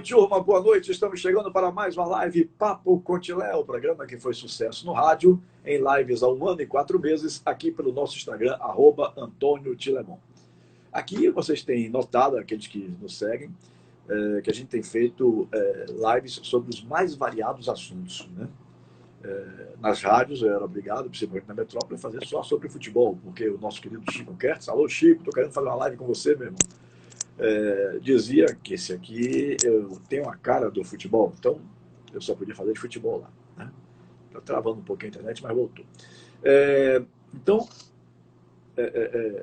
turma, boa noite. Estamos chegando para mais uma live Papo Contilé, o programa que foi sucesso no rádio, em lives há 1 ano e 4 meses, aqui pelo nosso Instagram, @AntônioTilemon. Aqui vocês têm notado, aqueles que nos seguem, que a gente tem feito lives sobre os mais variados assuntos, né? Nas rádios eu era obrigado, principalmente na metrópole, a fazer só sobre futebol, porque o nosso querido Chico Kertz, alô Chico, estou querendo fazer uma live com você, meu irmão. Dizia que esse aqui eu tenho a cara do futebol, então eu só podia fazer de futebol lá, né? Tá travando um pouquinho a internet, mas voltou. Então,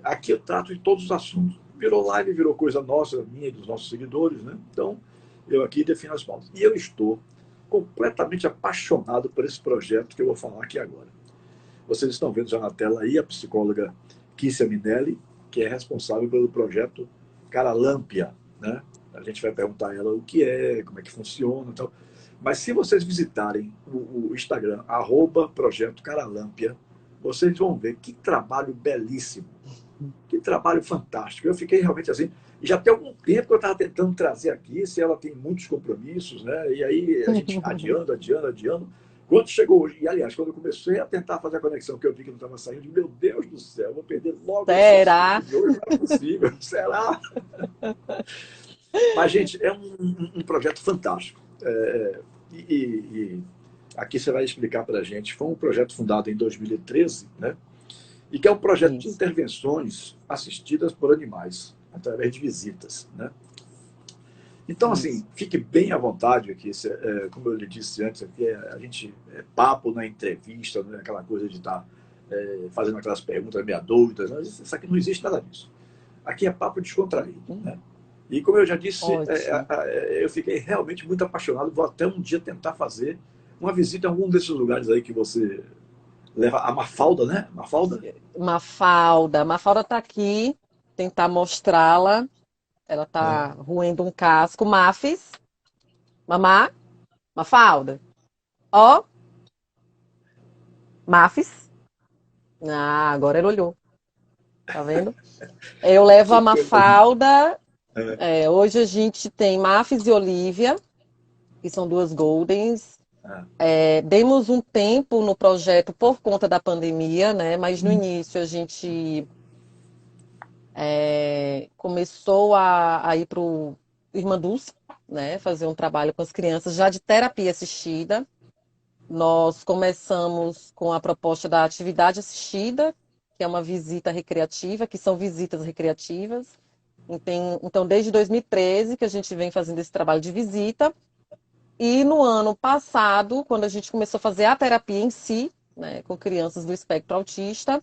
aqui eu trato de todos os assuntos. Virou live, virou coisa nossa, minha e dos nossos seguidores, né? Então, eu aqui defino as pautas. E eu estou completamente apaixonado por esse projeto que eu vou falar aqui agora. Vocês estão vendo já na tela aí a psicóloga Kissia Minelli, que é responsável pelo projeto Caralâmpia, né? A gente vai perguntar a ela o que é, como é que funciona e tal. Mas se vocês visitarem o Instagram, @Projeto Caralâmpia, vocês vão ver que trabalho belíssimo, que trabalho fantástico. Eu fiquei realmente assim, e já tem algum tempo que eu estava tentando trazer aqui, se ela tem muitos compromissos, né? E aí a gente adiando. Quando chegou hoje, e aliás, quando eu comecei a tentar fazer a conexão, que eu vi que não estava saindo, meu Deus do céu, eu vou perder logo esse Será? assunto de hoje, não é possível, será? Mas, gente, é um projeto fantástico. E aqui você vai explicar para a gente, foi um projeto fundado em 2013, né? E que é um projeto de Isso. intervenções assistidas por animais, através de visitas, né? Então, Isso. assim, fique bem à vontade aqui. Como eu lhe disse antes, aqui a gente papo na entrevista, não é aquela coisa de estar fazendo aquelas perguntas meia dúvidas. Não, isso aqui não existe nada disso. Aqui é papo descontraído, né? E como eu já disse, Ótimo. eu fiquei realmente muito apaixonado. Vou até um dia tentar fazer uma visita em algum desses lugares aí que você leva. A Mafalda, né? Mafalda? Mafalda. Mafalda está aqui, tentar mostrá-la. Ela está É. roendo um casco. Mafis, mamá, Mafalda. Ó, Mafis. Ah, agora ela olhou. Tá vendo? Eu levo a Que coisa linda. Mafalda. É. Hoje a gente tem Mafis e Olivia, que são duas Goldens. É. Demos um tempo no projeto por conta da pandemia, né? Mas no início a gente começou a ir para o Irmã Dulce, né? Fazer um trabalho com as crianças já de terapia assistida. Nós começamos com a proposta da atividade assistida, que é uma visita recreativa, que são visitas recreativas. Então, desde 2013 que a gente vem fazendo esse trabalho de visita. E no ano passado, quando a gente começou a fazer a terapia em si, né, com crianças do espectro autista,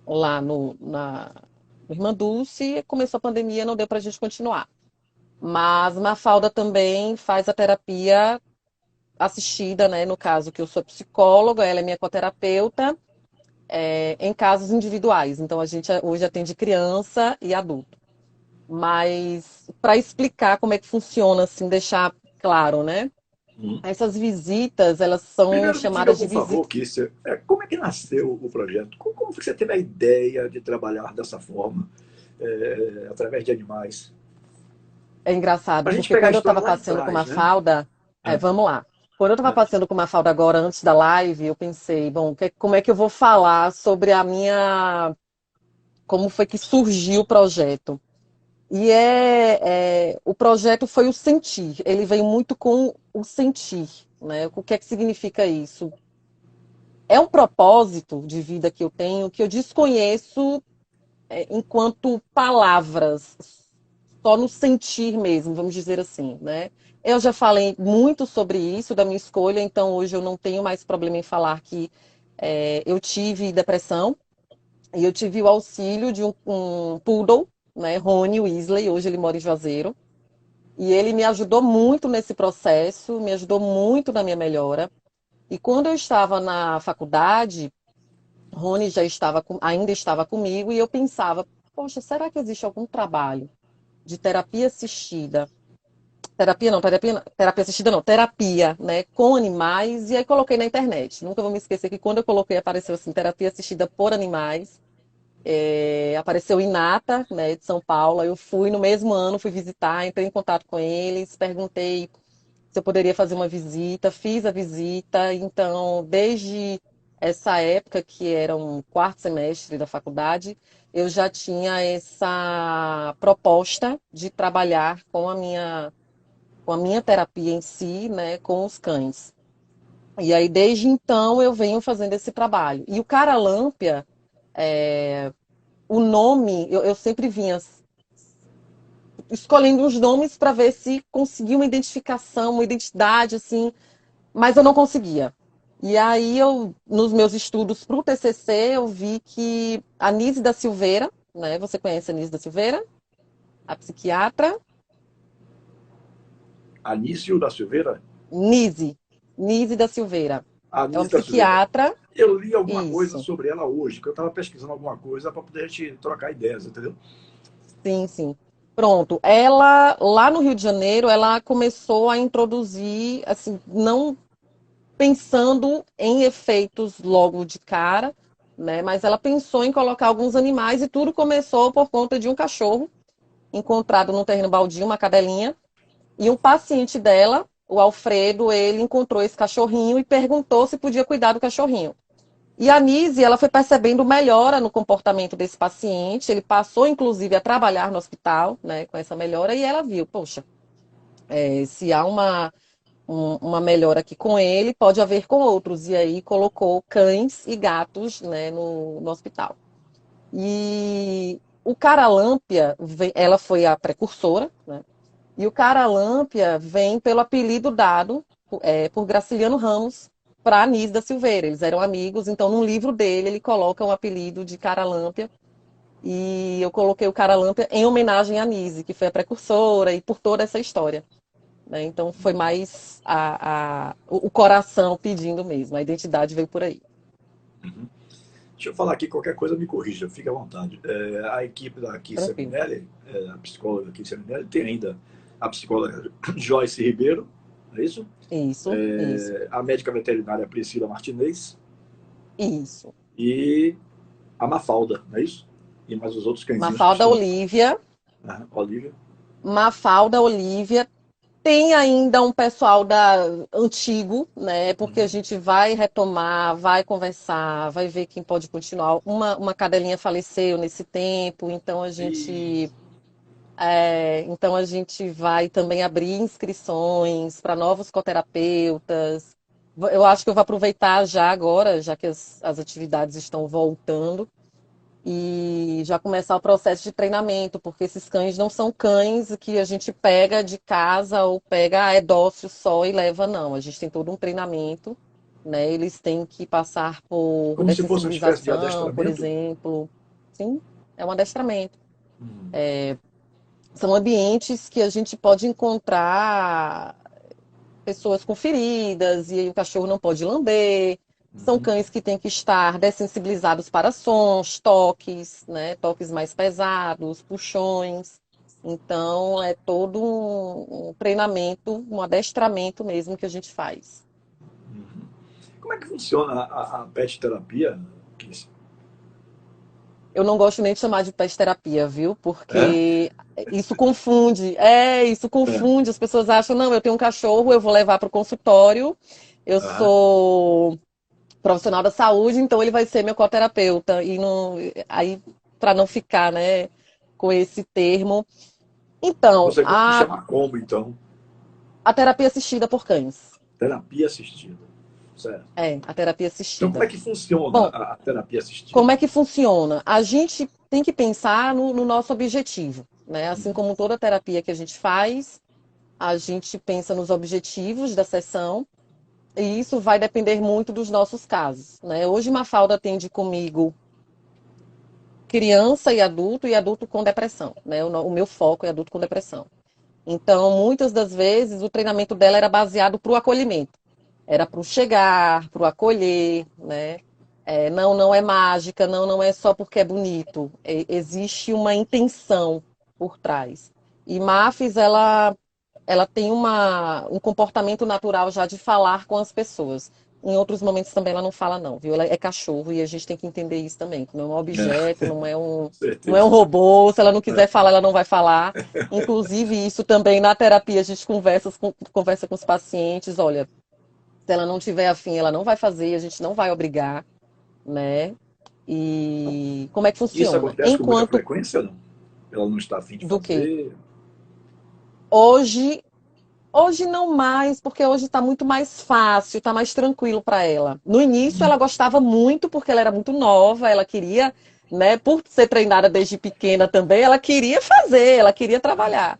lá no Irmã Dulce, começou a pandemia, não deu para a gente continuar. Mas Mafalda também faz a terapia assistida, né? No caso que eu sou psicóloga, ela é minha coterapeuta, em casos individuais. Então a gente hoje atende criança e adulto. Mas para explicar como é que funciona, assim, deixar claro, né? Hum. Essas visitas, elas são Primeiro me diga, chamadas de por favor, visitas. Kissia, como é que nasceu o projeto? Como você teve a ideia de trabalhar dessa forma, através de animais? É engraçado, Para a gente porque pegar a quando eu história estava lá de passeando com uma trás, né? falda, É, vamos lá. Quando eu estava é. passeando com uma falda agora antes da live, eu pensei, bom, como é que eu vou falar sobre a minha, como foi que surgiu o projeto? E o projeto foi o sentir. Ele veio muito com o sentir, né? O que é que significa isso? É um propósito de vida que eu tenho que eu desconheço enquanto palavras, só no sentir mesmo, vamos dizer assim, né? Eu já falei muito sobre isso, da minha escolha, então hoje eu não tenho mais problema em falar que eu tive depressão e eu tive o auxílio de um poodle, né, Rony Weasley, hoje ele mora em Juazeiro, e ele me ajudou muito nesse processo, me ajudou muito na minha melhora. E quando eu estava na faculdade, Rony ainda estava comigo e eu pensava, poxa, será que existe algum trabalho de terapia assistida? Terapia assistida não, terapia, né, com animais, e aí coloquei na internet. Nunca vou me esquecer que quando eu coloquei apareceu assim, terapia assistida por animais. apareceu Inata, né, de São Paulo. Eu fui no mesmo ano, fui visitar, entrei em contato com eles, perguntei se eu poderia fazer uma visita, fiz a visita. Então, desde essa época, que era um quarto semestre da faculdade, eu já tinha essa proposta de trabalhar com a minha terapia em si, né, com os cães. E aí, desde então, eu venho fazendo esse trabalho. E o Caralâmpia, o nome, eu sempre vinha escolhendo os nomes para ver se conseguia uma identificação, uma identidade, assim, mas eu não conseguia. E aí, nos meus estudos para o TCC, eu vi que a Nise da Silveira, né, você conhece a Nise da Silveira? A psiquiatra? Anísio da Silveira? Nise, Nise da Silveira. É uma Anísio da Silveira. psiquiatra, Eu li alguma coisa isso. sobre ela hoje, que eu estava pesquisando alguma coisa para poder a gente trocar ideias, entendeu? Sim, sim. Pronto. Ela, lá no Rio de Janeiro, ela começou a introduzir, assim, não pensando em efeitos logo de cara, né? Mas ela pensou em colocar alguns animais e tudo começou por conta de um cachorro encontrado num terreno baldio, uma cadelinha, e um paciente dela, o Alfredo, ele encontrou esse cachorrinho e perguntou se podia cuidar do cachorrinho. E a Nise, ela foi percebendo melhora no comportamento desse paciente, ele passou, inclusive, a trabalhar no hospital, né, com essa melhora, e ela viu, poxa, se há uma melhora aqui com ele, pode haver com outros, e aí colocou cães e gatos, né, no hospital. E o Caralâmpia, ela foi a precursora, né, e o Caralâmpia vem pelo apelido dado por Graciliano Ramos para Anísio da Silveira. Eles eram amigos, então no livro dele ele coloca o apelido de Caralâmpia. E eu coloquei o Caralâmpia em homenagem a Anísio, que foi a precursora e por toda essa história. Né? Então foi mais o coração pedindo mesmo, a identidade veio por aí. Uhum. Deixa eu falar aqui, qualquer coisa me corrija, fique à vontade. A equipe da Kissia Tranquilo. Minelli, a psicóloga Kissia Minelli, tem ainda a psicóloga Joyce Ribeiro, é isso? Isso, A médica veterinária Priscila Martinez isso. e a Mafalda, não é isso? E mais os outros cãezinhos que Mafalda estão. Olívia. Olivia. Mafalda Olívia. Tem ainda um pessoal antigo, né? Porque a Uhum. gente vai retomar, vai conversar, vai ver quem pode continuar. Uma cadelinha faleceu nesse tempo, E então a gente vai também abrir inscrições para novos coterapeutas. Eu acho que eu vou aproveitar já agora, já que as atividades estão voltando e já começar o processo de treinamento, porque esses cães não são cães que a gente pega de casa ou pega é dócil só e leva, não. A gente tem todo um treinamento, né? Eles têm que passar por como se fosse uma espécie de dessensibilização, por adestramento. exemplo. Sim, é um adestramento. Uhum. São ambientes que a gente pode encontrar pessoas com feridas, e aí o cachorro não pode lamber. São Uhum. cães que têm que estar dessensibilizados para sons, toques, né? Toques mais pesados, puxões. Então, é todo um treinamento, um adestramento mesmo que a gente faz. Uhum. Como é que funciona a pet terapia? Kiss? Eu não gosto nem de chamar de pet terapia, viu? É? Porque isso É. confunde. As pessoas acham, não, eu tenho um cachorro, eu vou levar para o consultório, eu Aham. sou profissional da saúde, então ele vai ser meu coterapeuta. E não, aí, para não ficar, né, com esse termo. Então, Você gosta de chamar como, então? a terapia assistida por cães. Terapia assistida. Certo. A terapia Então, como assistida. é que funciona Bom, a terapia assistida? como é que funciona? A gente tem que pensar no nosso objetivo, né? Assim Uhum. como toda terapia que a gente faz, a gente pensa nos objetivos da sessão, e isso vai depender muito dos nossos casos, né? Hoje, Mafalda atende comigo criança e adulto com depressão, né? O meu foco é adulto com depressão. Então, muitas das vezes, o treinamento dela era baseado para o acolhimento. Era para o chegar, para o acolher, né? Não, não é mágica, não, não é só porque é bonito. Existe uma intenção por trás. E Mafis, ela tem um comportamento natural já de falar com as pessoas. em outros momentos também ela não fala não, viu? Ela é cachorro e a gente tem que entender isso também, que não é um objeto, Com não é um certeza. robô, se ela não quiser falar, ela não vai falar. Inclusive, isso também na terapia a gente conversa com os pacientes, olha, se ela não tiver afim, ela não vai fazer, a gente não vai obrigar, né? E como é que Isso funciona? acontece com muita Enquanto frequência, não? Ela não está afim de do que fazer. hoje Hoje não mais, porque hoje está muito mais fácil, está mais tranquilo para ela. No início ela gostava muito porque ela era muito nova, ela queria, né, por ser treinada desde pequena também, ela queria fazer, ela queria trabalhar.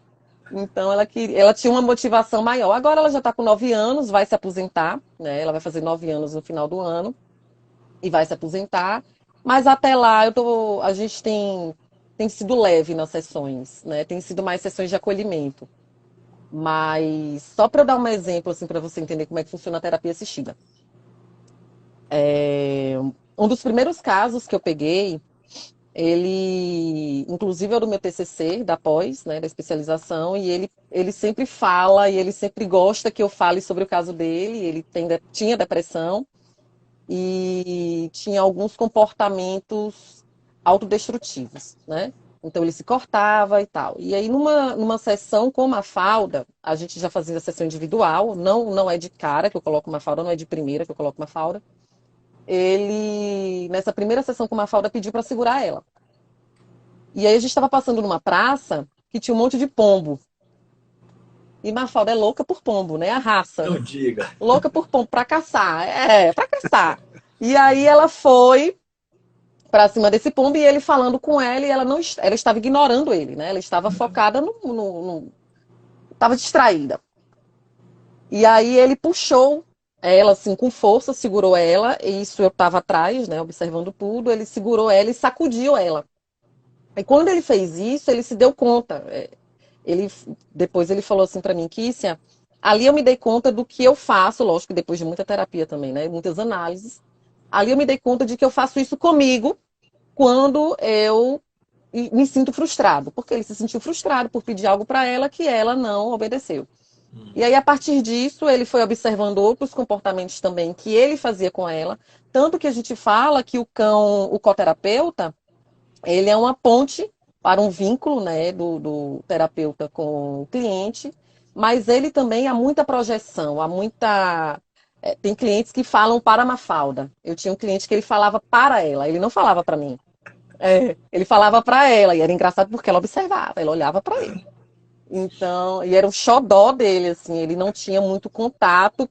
Então ela tinha uma motivação maior. Agora ela já está com 9 anos, vai se aposentar, né? Ela vai fazer 9 anos no final do ano e vai se aposentar. Mas até lá a gente tem sido leve nas sessões, né? Tem sido mais sessões de acolhimento. Mas só para eu dar um exemplo, assim, para você entender como é que funciona a terapia assistida. Um dos primeiros casos que eu peguei, ele, inclusive, é do meu TCC, da pós, né, da especialização, e ele sempre fala e ele sempre gosta que eu fale sobre o caso dele. Ele tinha depressão e tinha alguns comportamentos autodestrutivos, né? Então ele se cortava e tal. E aí numa sessão com uma falda, a gente já fazia a sessão individual, não é de cara que eu coloco uma falda, não é de primeira que eu coloco uma falda. Ele nessa primeira sessão com uma falda pediu para segurar ela. E aí a gente estava passando numa praça que tinha um monte de pombo. E Mafalda é louca por pombo, né? A raça. Não diga. Louca por pombo, para caçar. Para caçar. E aí ela foi para cima desse pombo e ele falando com ela e ela não ela estava ignorando ele, né? Ela estava focada estava distraída. E aí ele puxou ela assim com força, segurou ela, e isso eu estava atrás, né, observando tudo, ele segurou ela e sacudiu ela. E quando ele fez isso, ele se deu conta. Ele depois ele falou assim para mim, Kícia, ali eu me dei conta do que eu faço, lógico que depois de muita terapia também, né, muitas análises. Ali eu me dei conta de que eu faço isso comigo quando eu me sinto frustrado, porque ele se sentiu frustrado por pedir algo para ela que ela não obedeceu. E aí, a partir disso, ele foi observando outros comportamentos também que ele fazia com ela, tanto que a gente fala que o coterapeuta, ele é uma ponte para um vínculo, né, do terapeuta com o cliente, mas ele também há muita projeção, há muita. Tem clientes que falam para a Mafalda. Eu tinha um cliente que ele falava para ela, ele não falava para mim. Ele falava para ela, e era engraçado porque ela observava, ela olhava para ele. Então, e era o xodó dele, assim, ele não tinha muito contato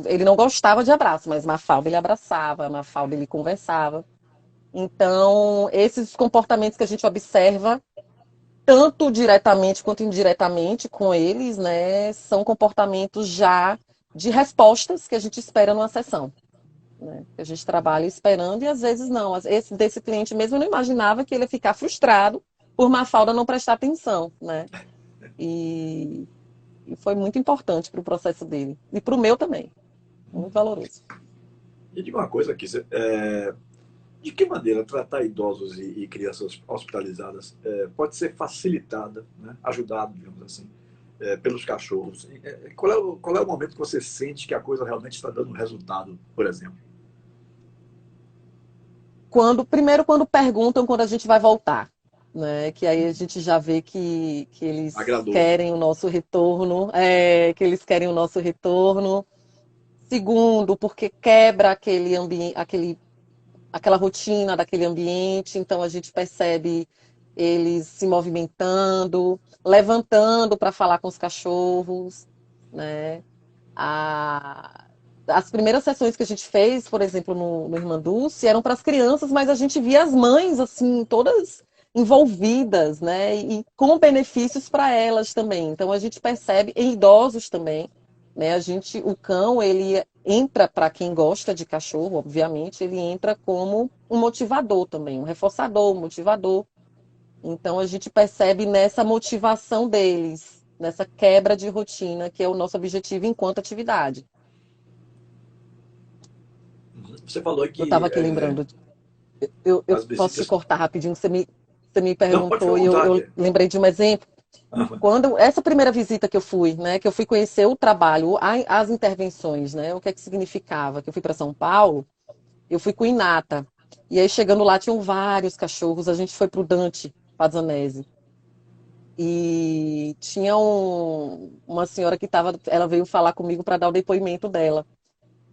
ele não gostava de abraço, mas Mafalda ele abraçava, Mafalda ele conversava. Então, esses comportamentos que a gente observa, tanto diretamente quanto indiretamente com eles, né, são comportamentos já de respostas que a gente espera numa sessão, né? A gente trabalha esperando e às vezes não. Esse desse cliente mesmo eu não imaginava que ele ia ficar frustrado por Mafalda não prestar atenção, né? E, e foi muito importante para o processo dele e para o meu também, muito valoroso. E diga uma coisa aqui, de que maneira tratar idosos e crianças hospitalizadas pode ser facilitada, né, ajudado, digamos assim, pelos cachorros? Qual é o momento que você sente que a coisa realmente está dando resultado, por exemplo? Primeiro, quando perguntam quando a gente vai voltar, né? Que aí a gente já vê que eles Agradou. querem o nosso retorno, que eles querem o nosso retorno. Segundo, porque quebra aquele ambiente, aquela rotina daquele ambiente, então a gente percebe eles se movimentando, levantando para falar com os cachorros, né? As primeiras sessões que a gente fez, por exemplo, no Irmã Dulce, eram para as crianças, mas a gente via as mães, assim, todas envolvidas, né? E com benefícios para elas também. Então a gente percebe em idosos também, né? O cão, ele entra para quem gosta de cachorro, obviamente, ele entra como um motivador também, um reforçador, um motivador. Então a gente percebe nessa motivação deles, nessa quebra de rotina, que é o nosso objetivo enquanto atividade. Você falou Eu que estava aqui lembrando. Eu as posso te visitas. cortar rapidinho, você me Não, pode ficar perguntou à e eu vontade. lembrei de um exemplo. Aham. Quando essa primeira visita que eu fui, né, que eu fui conhecer o trabalho, as intervenções, né, o que é que significava, que eu fui para São Paulo, eu fui com o Inata. E aí chegando lá tinham vários cachorros, a gente foi pro Dante Pazzanese. E tinha uma senhora que estava, ela veio falar comigo para dar o depoimento dela.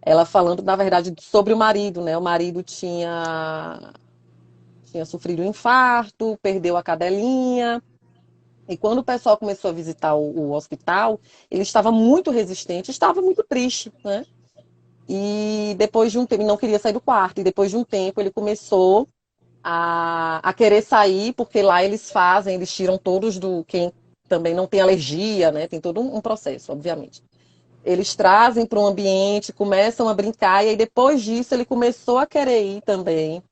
Ela falando, na verdade, sobre o marido, né? O marido tinha sofrido um infarto, perdeu a cadelinha. E quando o pessoal começou a visitar o hospital, ele estava muito resistente, estava muito triste, né? E depois de um tempo, ele não queria sair do quarto. E depois de um tempo, ele começou a querer sair, porque lá eles fazem, eles tiram todos do quem também não tem alergia, né? Tem todo um processo, obviamente. Eles trazem para um ambiente, começam a brincar, e aí depois disso ele começou a querer ir também.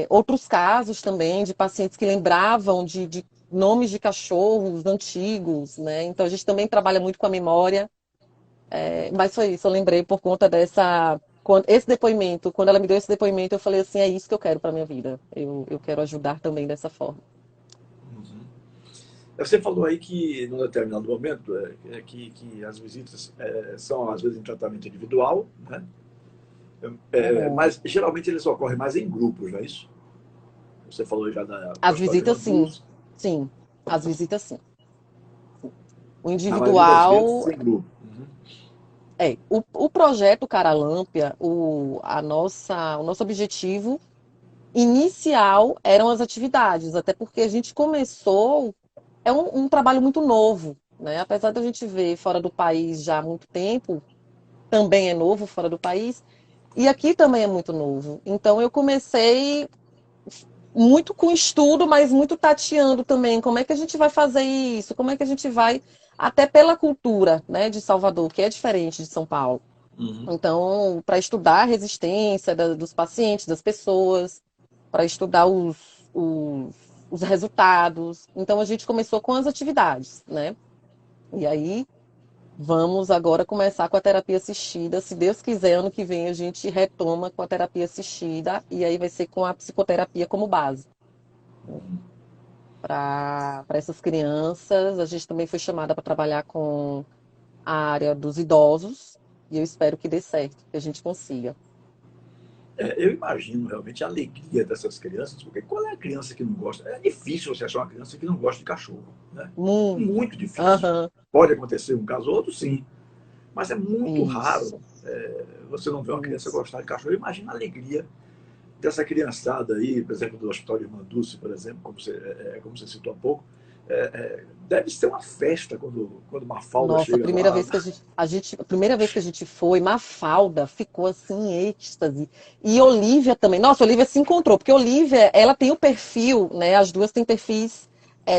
Outros casos também de pacientes que lembravam de nomes de cachorros antigos, né? Então a gente também trabalha muito com a memória. Mas foi isso, eu lembrei por conta dessa. Esse depoimento, quando ela me deu esse depoimento, eu falei assim: é isso que eu quero para minha vida. Eu quero ajudar também dessa forma. Uhum. Você falou aí que, num determinado momento, que as visitas são, às vezes, em tratamento individual, né? Uhum. Mas geralmente eles ocorrem mais em grupos, não é isso? Você falou já do As Hospital de visitas, sim. Randus, Sim. As visitas, sim. O na maioria das vezes individual. em grupo. Uhum. O projeto Caralâmpia, o nosso objetivo inicial eram as atividades, até porque a gente começou. É um trabalho muito novo, né? Apesar da gente ver fora do país já há muito tempo, também é novo fora do país, e aqui também é muito novo. Então eu comecei muito com estudo, mas muito tateando também. Como é que a gente vai fazer isso? Como é que a gente vai, até pela cultura, né, de Salvador, que é diferente de São Paulo. Uhum. Então, para estudar a resistência dos pacientes, das pessoas, para estudar os, os resultados. Então, a gente começou com as atividades, né? E aí, vamos agora começar com a terapia assistida. Se Deus quiser, ano que vem a gente retoma com a terapia assistida e aí vai ser com a psicoterapia como base. Para essas crianças, a gente também foi chamada para trabalhar com a área dos idosos e eu espero que dê certo, que a gente consiga. Eu imagino realmente a alegria dessas crianças, porque qual é a criança que não gosta? É difícil você achar uma criança que não gosta de cachorro, né? Muito. Muito difícil. Aham, Pode acontecer um caso ou outro, sim, mas é muito raro isso, você não ver uma criança isso. gostar de cachorro. Imagina a alegria dessa criançada aí, por exemplo, do Hospital de Irmã Dulce, por exemplo, como você citou há pouco. Deve ser uma festa quando Mafalda Nossa, a chega primeira lá. vez que a primeira vez que a gente foi, Mafalda ficou assim em êxtase. E Olivia também. Nossa, Olivia se encontrou, porque Olivia, ela tem o perfil, né? As duas têm perfis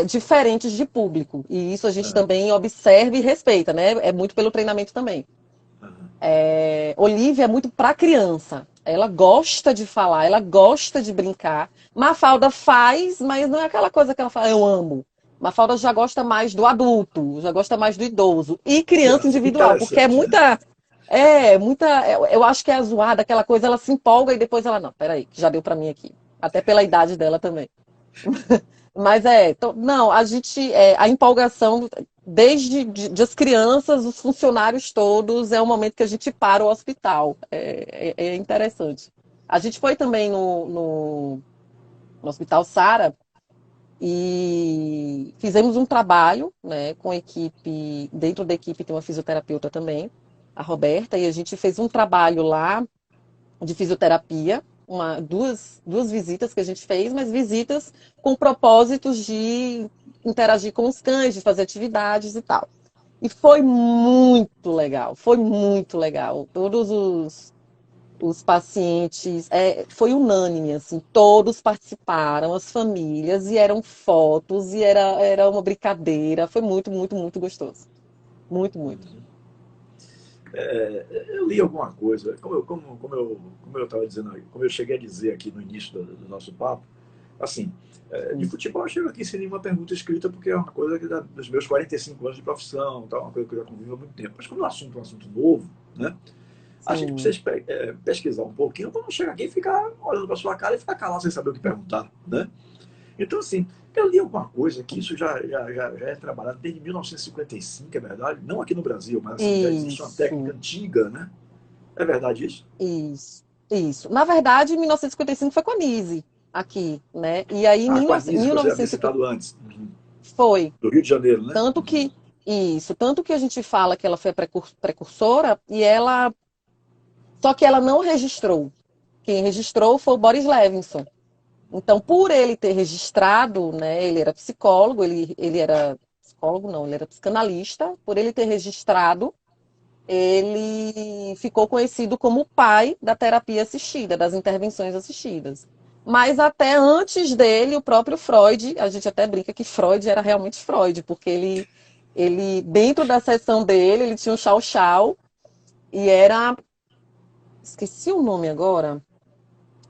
diferentes de público. E isso a gente também observa e respeita, né? É muito pelo treinamento também. Olivia é muito para criança. Ela gosta de falar, ela gosta de brincar. Mafalda faz, mas não é aquela coisa que ela fala, eu amo. Mafalda já gosta mais do adulto, já gosta mais do idoso. E criança individual, porque é Interessante, né? muita. Eu acho que é a zoada, aquela coisa, ela se empolga e depois ela, não, peraí, que já deu para mim aqui. Até pela idade dela também. Mas não, a empolgação, desde as crianças, os funcionários todos, é o momento que a gente para o hospital. É interessante. A gente foi também no Hospital Sara e fizemos um trabalho, né, com a equipe, dentro da equipe tem uma fisioterapeuta também, a Roberta, e a gente fez um trabalho lá de fisioterapia, duas visitas que a gente fez, mas visitas com propósitos de interagir com os cães, de fazer atividades e tal. E foi muito legal, foi muito legal. Todos os pacientes, foi unânime, assim, todos participaram, as famílias, e eram fotos, e era uma brincadeira, foi muito, muito, muito gostoso. Muito, muito. Eu li alguma coisa, como eu estava dizendo, como eu cheguei a dizer aqui no início do nosso papo, assim, de Sim, futebol eu chego aqui sem nenhuma pergunta escrita, porque é uma coisa dos meus 45 anos de profissão, tá, uma coisa que eu já convivo há muito tempo. Mas quando o assunto é um assunto novo, né, a gente sim, precisa pesquisar um pouquinho para não chegar aqui e ficar olhando para sua cara e ficar calado sem saber o que perguntar, né? Então, assim, Eu li alguma coisa que isso já é trabalhado desde 1955, é verdade? Não aqui no Brasil, mas assim, já existe uma técnica Isso, antiga, né? É verdade isso? isso, isso. Na verdade, em 1955 foi com a Nise aqui, né? E aí, em Ah, com a Anísio, que você havia 1950 citado antes. Uhum. foi. Do Rio de Janeiro, né? Tanto Uhum. que, isso, tanto que a gente fala que ela foi a precursora e ela. Só que ela não registrou. Quem registrou foi o Boris Levinson. Então, por ele ter registrado, né, ele era psicólogo, ele era psicólogo, não, ele era psicanalista, por ele ter registrado, ele ficou conhecido como o pai da terapia assistida, das intervenções assistidas. Mas até antes dele, o próprio Freud, a gente até brinca que Freud era realmente Freud, porque ele dentro da sessão dele, ele tinha um chau-chau e era, esqueci o nome agora,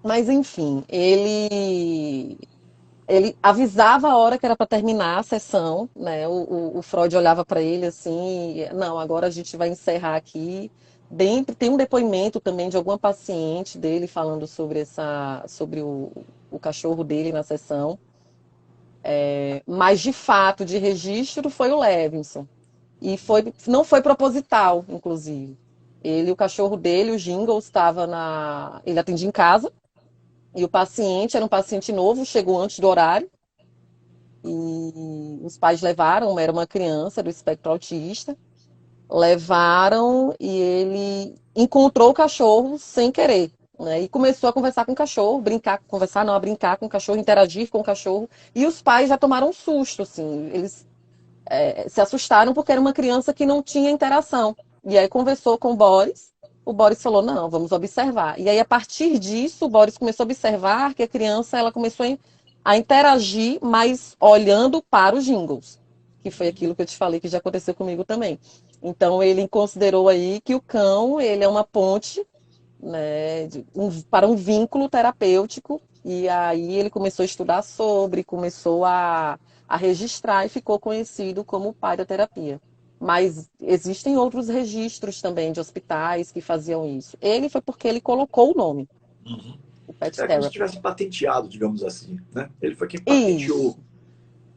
mas enfim, ele avisava a hora que era para terminar a sessão, né? O Freud olhava para ele assim, não, agora a gente vai encerrar aqui. Dentro tem um depoimento também de alguma paciente dele falando sobre o cachorro dele na sessão. Mas de fato, de registro, foi o Levinson. E não foi proposital, inclusive. O cachorro dele, o Jingle, ele atendia em casa, e o paciente era um paciente novo, chegou antes do horário. E os pais levaram, era uma criança do espectro autista, levaram e ele encontrou o cachorro sem querer, né? E começou a conversar com o cachorro, brincar, conversar não, a brincar com o cachorro, interagir com o cachorro. E os pais já tomaram um susto, assim, eles se assustaram porque era uma criança que não tinha interação. E aí conversou com o Boris falou, não, vamos observar. E aí, a partir disso, o Boris começou a observar que a criança ela começou a interagir, mas olhando para os jingles, que foi aquilo que eu te falei que já aconteceu comigo também. Então, ele considerou aí que o cão ele é uma ponte, né, para um vínculo terapêutico, e aí ele começou a estudar sobre, começou a registrar e ficou conhecido como o pai da terapia. Mas existem outros registros também de hospitais que faziam isso. Ele foi porque ele colocou o nome, Uhum. o Pet É como se Therapy. tivesse patenteado, digamos assim, né? Ele foi quem patenteou.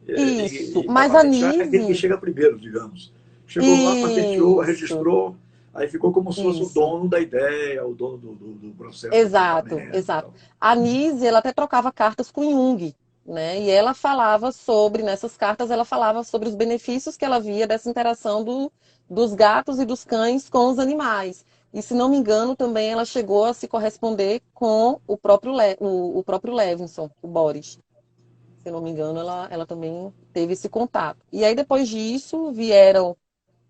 Isso, isso. E para Mas a patentear é aquele que Nise, chega primeiro, digamos. Chegou lá, patenteou, isso, registrou, aí ficou como se fosse o isso. dono da ideia, o dono do processo do Exato, tratamento e exato. tal. A Nise, ela até trocava cartas com Jung, né? E ela falava sobre, nessas cartas, ela falava sobre os benefícios que ela via dessa interação dos gatos e dos cães com os animais. E, se não me engano, também ela chegou a se corresponder com o próprio Levinson, o Boris. Se não me engano, ela também teve esse contato. E aí, depois disso, vieram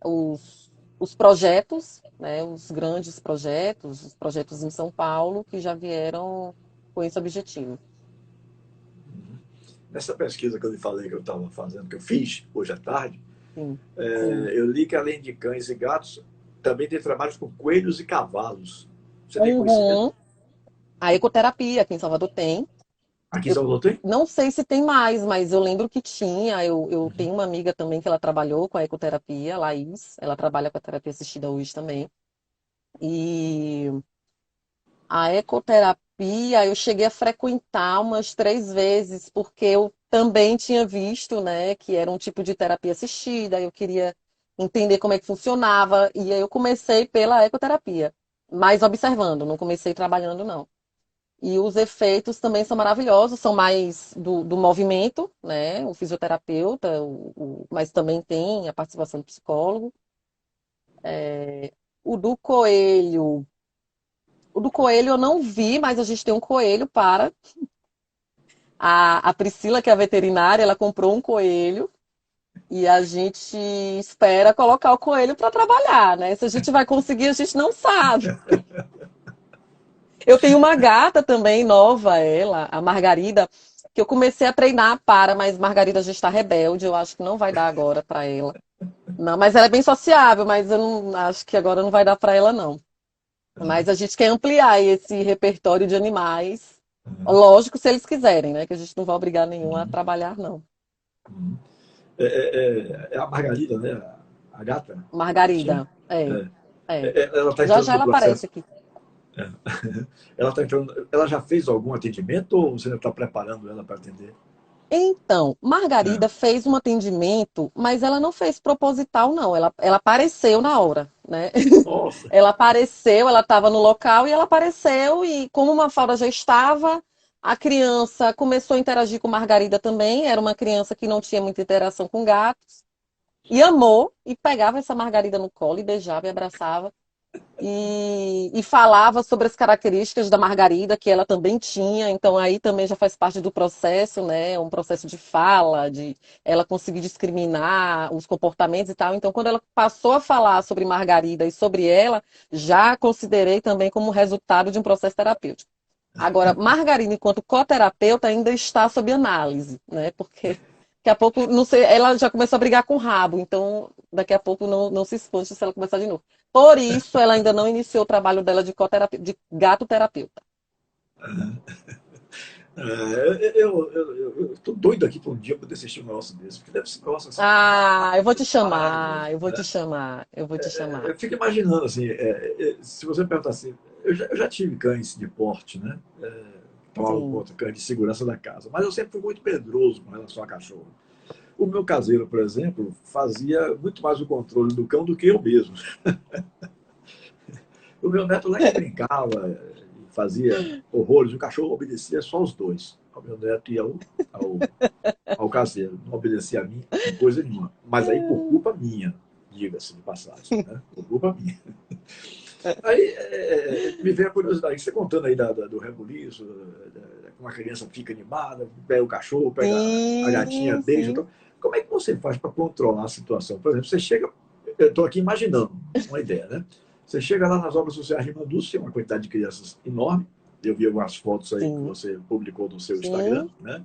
os projetos, né, os grandes projetos, os projetos em São Paulo, que já vieram com esse objetivo. Nessa pesquisa que eu lhe falei que eu estava fazendo, que eu fiz hoje à tarde, Sim, sim. eu li que além de cães e gatos, também tem trabalhos com coelhos e cavalos. Você tem conhecimento? Uhum. A ecoterapia aqui em Salvador tem. Aqui em Eu Salvador tem? não sei se tem mais, mas eu lembro que tinha. Eu Uhum. tenho uma amiga também que ela trabalhou com a ecoterapia, Laís. Ela trabalha com a terapia assistida hoje também. E a ecoterapia eu cheguei a frequentar umas 3 vezes, porque eu também tinha visto, né, que era um tipo de terapia assistida, eu queria entender como é que funcionava, e aí eu comecei pela ecoterapia, mas observando, não comecei trabalhando, não. E os efeitos também são maravilhosos, são mais do movimento, né, o fisioterapeuta, mas também tem a participação do psicólogo. O do coelho. O do coelho eu não vi, mas a gente tem um coelho para. A Priscila, que é a veterinária, ela comprou um coelho e a gente espera colocar o coelho para trabalhar, né? Se a gente vai conseguir, a gente não sabe. Eu tenho uma gata também, nova, ela, a Margarida, que eu comecei a treinar mas Margarida já está rebelde, eu acho que não vai dar agora para ela. Não, mas ela é bem sociável, mas eu não acho que agora não vai dar para ela, não. Mas a gente quer ampliar esse repertório de animais. Lógico, se eles quiserem, né? Que a gente não vai obrigar nenhum a trabalhar, não. É a Margarida, né? A gata, bonitinha. Margarida, é, é. Ela está Já entrando já no ela aparece processo. aqui. Ela tá entrando. Ela já fez algum atendimento ou você ainda está preparando ela para atender? Então, É. Margarida fez um atendimento, mas ela não fez proposital, não. Ela apareceu na hora, né? Nossa. Ela apareceu, ela estava no local e ela apareceu, e como Mafalda já estava, a criança começou a interagir com Margarida também. Era uma criança que não tinha muita interação com gatos, e amou, e pegava essa Margarida no colo, e beijava e abraçava. E falava sobre as características da Margarida, que ela também tinha, então aí também já faz parte do processo, né? Um processo de fala, de ela conseguir discriminar os comportamentos e tal. Então, quando ela passou a falar sobre Margarida e sobre ela, já considerei também como resultado de um processo terapêutico. Agora, Margarida, enquanto coterapeuta, ainda está sob análise, né? Porque daqui a pouco, não sei, ela já começou a brigar com o rabo, então daqui a pouco não se espante se ela começar de novo. Por isso, ela ainda não iniciou o trabalho dela de de gato terapeuta. Eu tô doido aqui para um dia poder assistir um negócio desse, porque deve ser um negócio assim, Ah, eu vou te maravilhoso, chamar, eu vou te né? chamar, eu vou te chamar. Eu fico imaginando assim, se você perguntar assim, eu já tive cães de porte, né? Tomava Sim. conta, cães de segurança da casa, mas eu sempre fui muito medroso com relação a cachorro. O meu caseiro, por exemplo, fazia muito mais o controle do cão do que eu mesmo. O meu neto lá que brincava, fazia horrores, o cachorro obedecia só os dois, ao meu neto e ao, ao caseiro. Não obedecia a mim em coisa nenhuma. Mas aí por culpa minha, diga-se de passagem, né? Por culpa minha. Aí me veio a curiosidade, você contando aí do rebuliço, como a criança fica animada, pega o cachorro, pega a gatinha, Sim, beija. sim, Então, como é que você faz para controlar a situação? Por exemplo, você chega, eu estou aqui imaginando uma ideia, né? Você chega lá nas obras sociais de Manduça, tem uma quantidade de crianças enorme. Eu vi algumas fotos aí que sim, você publicou no seu Instagram, sim, né?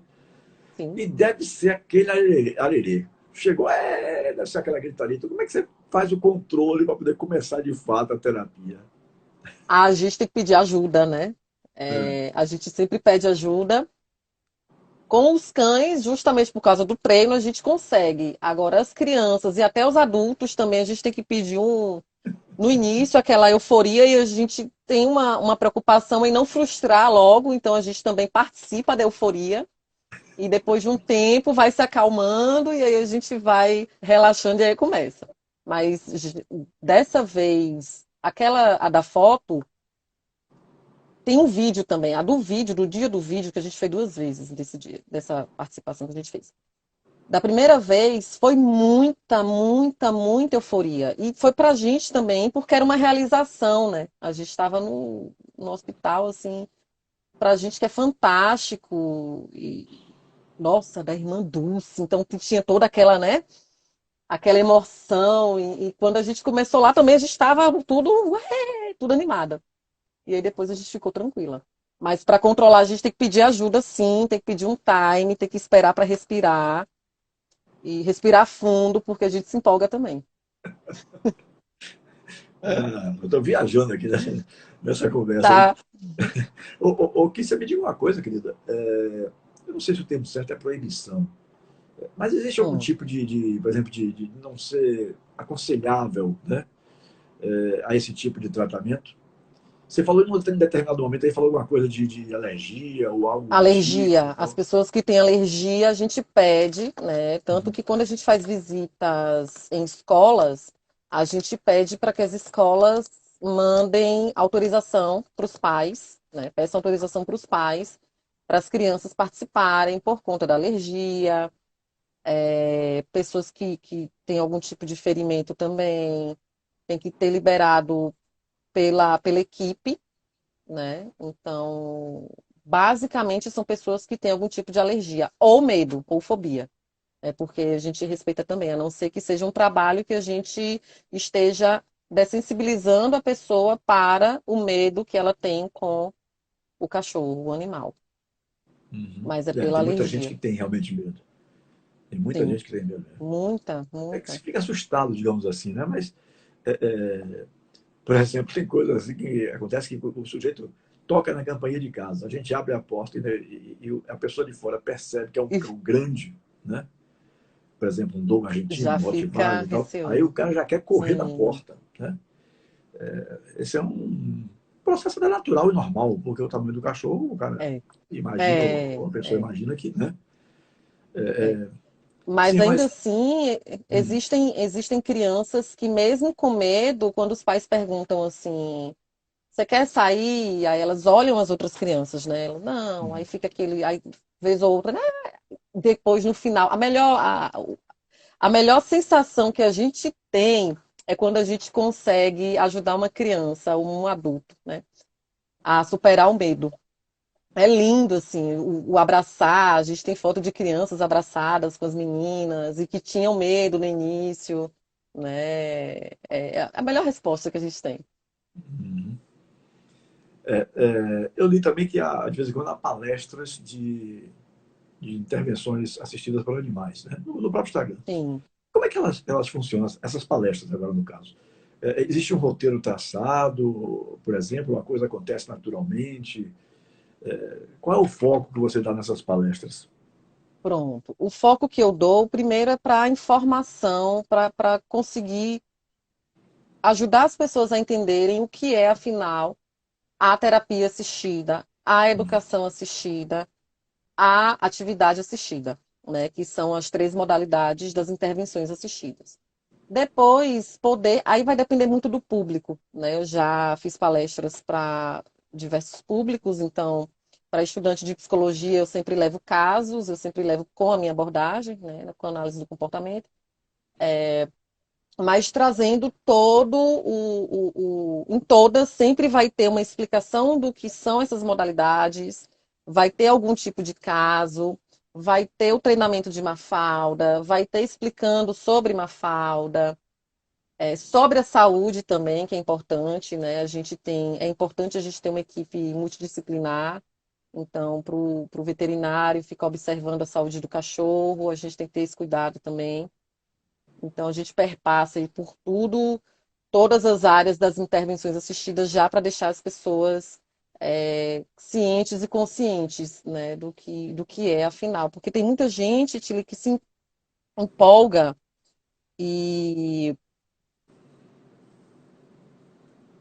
sim. E deve ser aquele arerê. Chegou, deve ser aquela gritaria. Então, como é que você faz o controle para poder começar de fato a terapia? A gente tem que pedir ajuda, né? É. A gente sempre pede ajuda. Com os cães, justamente por causa do treino, a gente consegue. Agora, as crianças e até os adultos também, a gente tem que pedir no início aquela euforia, e a gente tem uma preocupação em não frustrar logo, então a gente também participa da euforia. E depois de um tempo vai se acalmando e aí a gente vai relaxando e aí começa. Mas dessa vez, a da foto, tem um vídeo também. A do vídeo, do dia do vídeo, que a gente fez duas vezes desse dia, dessa participação que a gente fez. Da primeira vez foi muita, muita, muita euforia. E foi pra gente também, porque era uma realização, né? A gente estava no hospital, assim, pra gente que é fantástico. E, nossa, da irmã Dulce. Então tinha toda aquela, né? Aquela emoção. E quando a gente começou lá também, a gente estava tudo, tudo animada. E aí depois a gente ficou tranquila. Mas para controlar, a gente tem que pedir ajuda, sim, tem que pedir um time, tem que esperar para respirar e respirar fundo, porque a gente se empolga também. Eu estou viajando aqui nessa conversa aí. Tá? Kim, você me diga uma coisa, querida. Eu não sei se o termo certo é proibição, mas existe algum Hum. tipo por exemplo, de não ser aconselhável, né, a esse tipo de tratamento? Você falou em determinado momento aí, falou alguma coisa de alergia ou algo do tipo. Alergia. As pessoas que têm alergia, a gente pede, né? Tanto que quando a gente faz visitas em escolas, a gente pede para que as escolas mandem autorização para os pais, né? Peçam autorização para os pais, para as crianças participarem por conta da alergia, pessoas que têm algum tipo de ferimento também, tem que ter liberado pela equipe, né? Então, basicamente são pessoas que têm algum tipo de alergia, ou medo, ou fobia. É porque a gente respeita também, a não ser que seja um trabalho que a gente esteja dessensibilizando a pessoa para o medo que ela tem com o cachorro, o animal. Uhum. Mas é pela Tem muita gente alergia. que tem realmente medo. Tem muita Sim, gente que tem medo mesmo. muita, É que se muita. fica assustado, digamos assim, né? Mas é, é, por exemplo, tem coisas assim que acontece que o sujeito toca na campainha de casa, a gente abre a porta e a pessoa de fora percebe que é um E cão grande, né? Por exemplo, um dogo argentino, já um fica Rottweiler e tal. Aí o receoso. cara já quer correr na Sim, porta, né? Esse é um processo natural e normal, porque o tamanho do cachorro, o cara é, imagina, ou é, a pessoa é. imagina que, né? É. Mas Sim, ainda mas. assim, Hum, existem crianças que, mesmo com medo, quando os pais perguntam assim, você quer sair? Aí elas olham as outras crianças, né? Elas, não, aí hum, fica aquele, aí vez ou outra, né? Depois, no final, a melhor sensação que a gente tem é quando a gente consegue ajudar uma criança, um adulto, né? A superar o medo. É lindo, assim, o abraçar. A gente tem foto de crianças abraçadas com as meninas e que tinham medo no início, né? É a melhor resposta que a gente tem. hum. Eu li também que há, de vez em quando, há palestras de intervenções assistidas por animais, né? No próprio Instagram. Sim. Como é que elas funcionam, essas palestras, agora no caso? Existe um roteiro traçado, por exemplo, uma coisa acontece naturalmente? Qual é o foco que você dá nessas palestras? Pronto. O foco que eu dou, primeiro, é para informação, para conseguir ajudar as pessoas a entenderem o que é, afinal, a terapia assistida, a educação assistida, a atividade assistida, né? Que são as três modalidades das intervenções assistidas. Depois, poder, aí vai depender muito do público, né? Eu já fiz palestras para diversos públicos, então, para estudante de psicologia, eu sempre levo casos, eu sempre levo com a minha abordagem, né? Com a análise do comportamento, mas trazendo todo em todas sempre vai ter uma explicação do que são essas modalidades, vai ter algum tipo de caso, vai ter o treinamento de Mafalda, vai ter explicando sobre Mafalda, sobre a saúde também, que é importante, né? É importante a gente ter uma equipe multidisciplinar. Então, para o veterinário ficar observando a saúde do cachorro, a gente tem que ter esse cuidado também. Então, a gente perpassa aí por tudo, todas as áreas das intervenções assistidas, já para deixar as pessoas cientes e conscientes, né, do que é, afinal. Porque tem muita gente, Tili, que se empolga e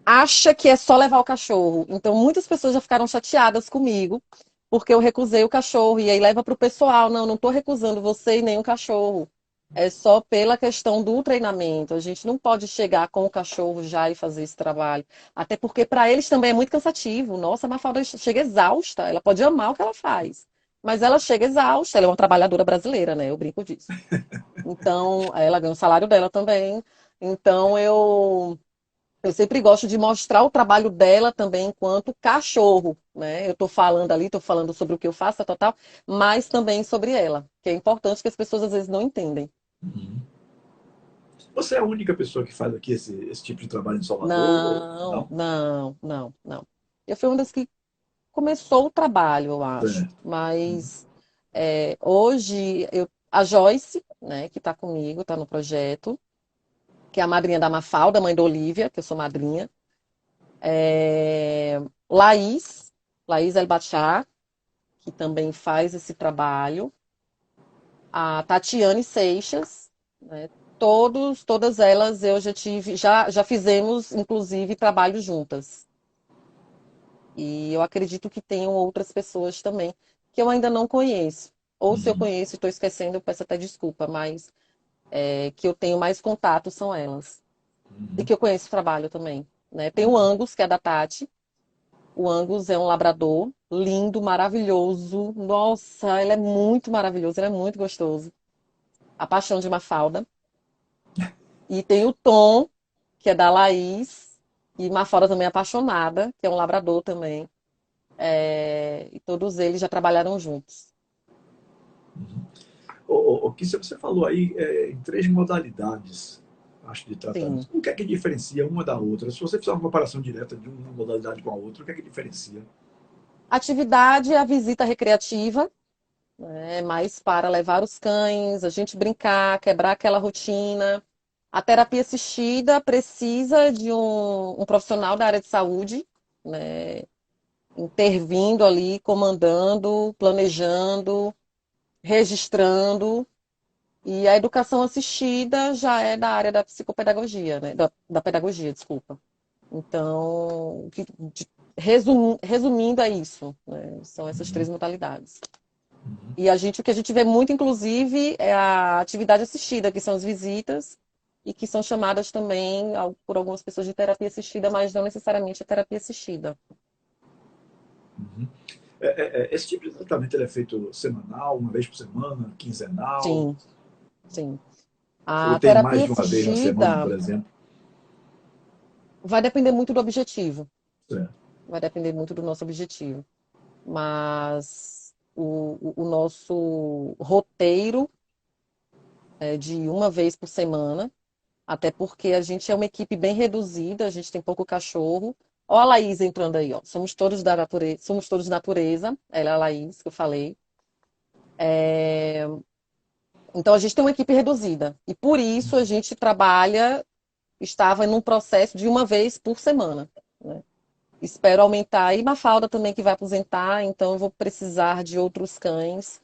acha que é só levar o cachorro. Então, muitas pessoas já ficaram chateadas comigo, porque eu recusei o cachorro. E aí leva para o pessoal: não, não estou recusando você e nem o cachorro. É só pela questão do treinamento. A gente não pode chegar com o cachorro já e fazer esse trabalho. Até porque para eles também é muito cansativo. Nossa, a Mafalda chega exausta. Ela pode amar o que ela faz. Mas ela chega exausta. Ela é uma trabalhadora brasileira, né? Eu brinco disso. Então, ela ganha o salário dela também. Então, eu sempre gosto de mostrar o trabalho dela também enquanto cachorro, né? Eu estou falando ali, estou falando sobre o que eu faço, tal, mas também sobre ela, que é importante que as pessoas às vezes não entendem. Uhum. Você é a única pessoa que faz aqui esse tipo de trabalho em Salvador? Não, Não? não, não, não. Eu fui uma das que começou o trabalho, eu acho. Certo. Uhum. Mas hoje a Joyce, né, que está comigo, está no projeto, que é a madrinha da Mafalda, mãe da Olivia, que eu sou madrinha. É, Laís, Laís Elbachar, que também faz esse trabalho, a Tatiane Seixas, né? Todas elas eu já tive, já fizemos, inclusive, trabalho juntas. E eu acredito que tenham outras pessoas também, que eu ainda não conheço. Ou se eu Uhum. conheço e estou esquecendo, eu peço até desculpa, mas que eu tenho mais contato são elas. E Uhum. que eu conheço o trabalho também. Né? Tem o Angus, que é da Tati. O Angus é um labrador lindo, maravilhoso. Nossa, ele é muito maravilhoso, ele é muito gostoso. A Paixão de Mafalda. E tem o Tom, que é da Laís. E Mafalda também é apaixonada, que é um labrador também. E todos eles já trabalharam juntos. O que você falou aí em três modalidades, acho, de tratamento. Sim. O que é que diferencia uma da outra? Se você fizer uma comparação direta de uma modalidade com a outra, o que é que diferencia? Atividade é a visita recreativa, né? Mais para levar os cães, a gente brincar, quebrar aquela rotina. A terapia assistida precisa de um profissional da área de saúde, né? Intervindo ali, comandando, planejando, registrando. E a educação assistida já é da área da psicopedagogia, né? Da pedagogia, desculpa. Então, resumindo, é isso, né? São essas três modalidades. Uhum. E o que a gente vê muito, inclusive, é a atividade assistida, que são as visitas, e que são chamadas também por algumas pessoas de terapia assistida, mas não necessariamente a terapia assistida. Uhum. Esse tipo de tratamento ele é feito semanal, uma vez por semana, quinzenal, Sim, sim. ou A tem mais terapia de uma vez na semana, por assistida exemplo? vai depender muito do objetivo. É. Vai depender muito do nosso objetivo. Mas o nosso roteiro é de uma vez por semana, até porque a gente é uma equipe bem reduzida, a gente tem pouco cachorro. Ó a Laís entrando aí, ó. Somos todos da natureza, somos todos natureza. Ela é a Laís, que eu falei. É, então a gente tem uma equipe reduzida. E por isso a gente estava num processo de uma vez por semana, né? Espero aumentar. E Mafalda também que vai aposentar, então eu vou precisar de outros cães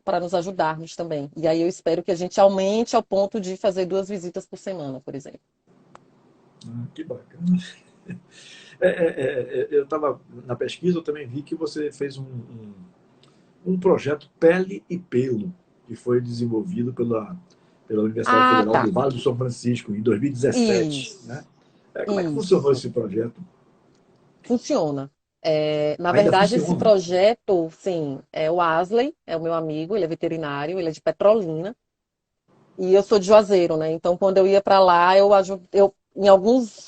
para nos ajudarmos também. E aí eu espero que a gente aumente ao ponto de fazer 2 visitas por semana, por exemplo. Ah, que bacana. Eu estava na pesquisa, eu também vi que você fez um projeto Pele e Pelo, que foi desenvolvido pela Universidade Ah, Federal tá. do Vale do São Francisco, em 2017. Né? Isso, Como é que funcionou isso. esse projeto? Funciona. Na Ainda verdade, esse funciona? projeto, sim, é o Asley, é o meu amigo, ele é veterinário, ele é de Petrolina. E eu sou de Juazeiro, né? Então, quando eu ia para lá,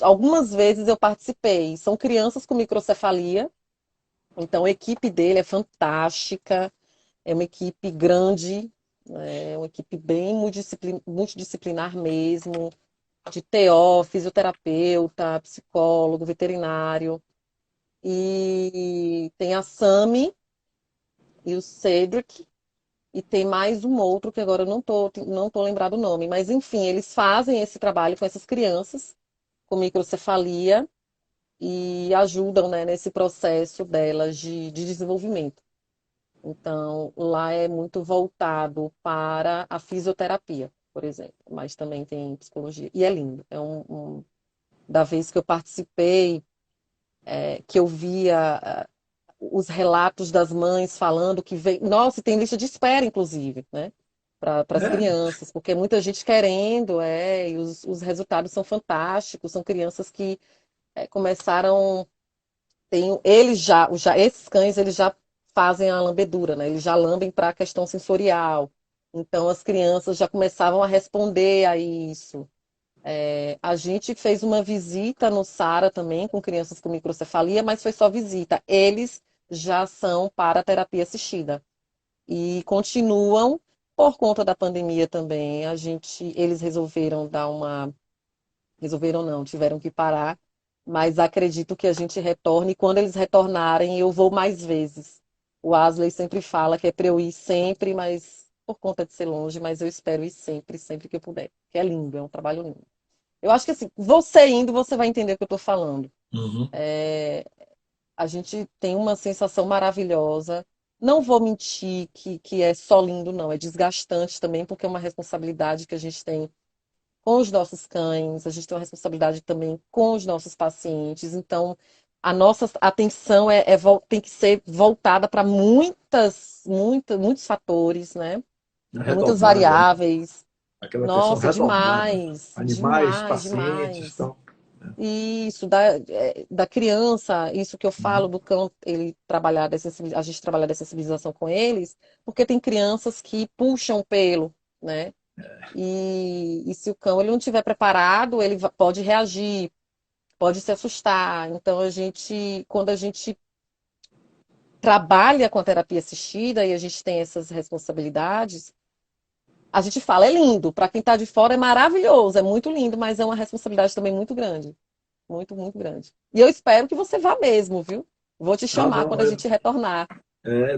algumas vezes eu participei. São crianças com microcefalia, então a equipe dele é fantástica, é uma equipe grande, é uma equipe bem multidisciplinar mesmo, de TO, fisioterapeuta, psicólogo, veterinário. E tem a Sami e o Cedric, e tem mais um outro que agora eu não tô lembrado o nome, mas enfim, eles fazem esse trabalho com essas crianças com microcefalia e ajudam, né, nesse processo delas de desenvolvimento. Então, lá é muito voltado para a fisioterapia, por exemplo, mas também tem psicologia. E é lindo. Da vez que eu participei, que eu via os relatos das mães falando que vem. Nossa, e tem lista de espera, inclusive, né? Para as É, crianças, porque muita gente querendo, e os resultados são fantásticos, são crianças que começaram. Esses cães, eles já fazem a lambedura, né? Eles já lambem para a questão sensorial. Então, as crianças já começavam a responder a isso. A gente fez uma visita no Sara também com crianças com microcefalia, mas foi só visita. Eles já são para terapia assistida e continuam por conta da pandemia também. Eles resolveram não, tiveram que parar, mas acredito que a gente retorne. E quando eles retornarem, eu vou mais vezes. O Asley sempre fala que é para eu ir sempre, mas por conta de ser longe, mas eu espero ir sempre, sempre que eu puder. Que é lindo, é um trabalho lindo. Eu acho que assim, você indo, você vai entender o que eu estou falando. uhum. A gente tem uma sensação maravilhosa. Não vou mentir que é só lindo, não. É desgastante também, porque é uma responsabilidade que a gente tem com os nossos cães, a gente tem uma responsabilidade também com os nossos pacientes. Então, a nossa atenção tem que ser voltada para muitos fatores, né? É Muitas redobrada, né? variáveis. Aquela atenção Nossa, redobrada. demais, Animais, demais, pacientes, demais. tal. Né? Isso, da criança, isso que eu falo Uhum. do cão, a gente trabalhar da sensibilização com eles, porque tem crianças que puxam o pelo, né? E se o cão ele não estiver preparado, pode reagir, pode se assustar. Então, quando a gente trabalha com a terapia assistida e a gente tem essas responsabilidades, a gente fala, é lindo, para quem está de fora é maravilhoso, é muito lindo, mas é uma responsabilidade também muito grande. Muito, muito grande. E eu espero que você vá mesmo, viu? Vou te Ah, chamar não, quando a gente retornar.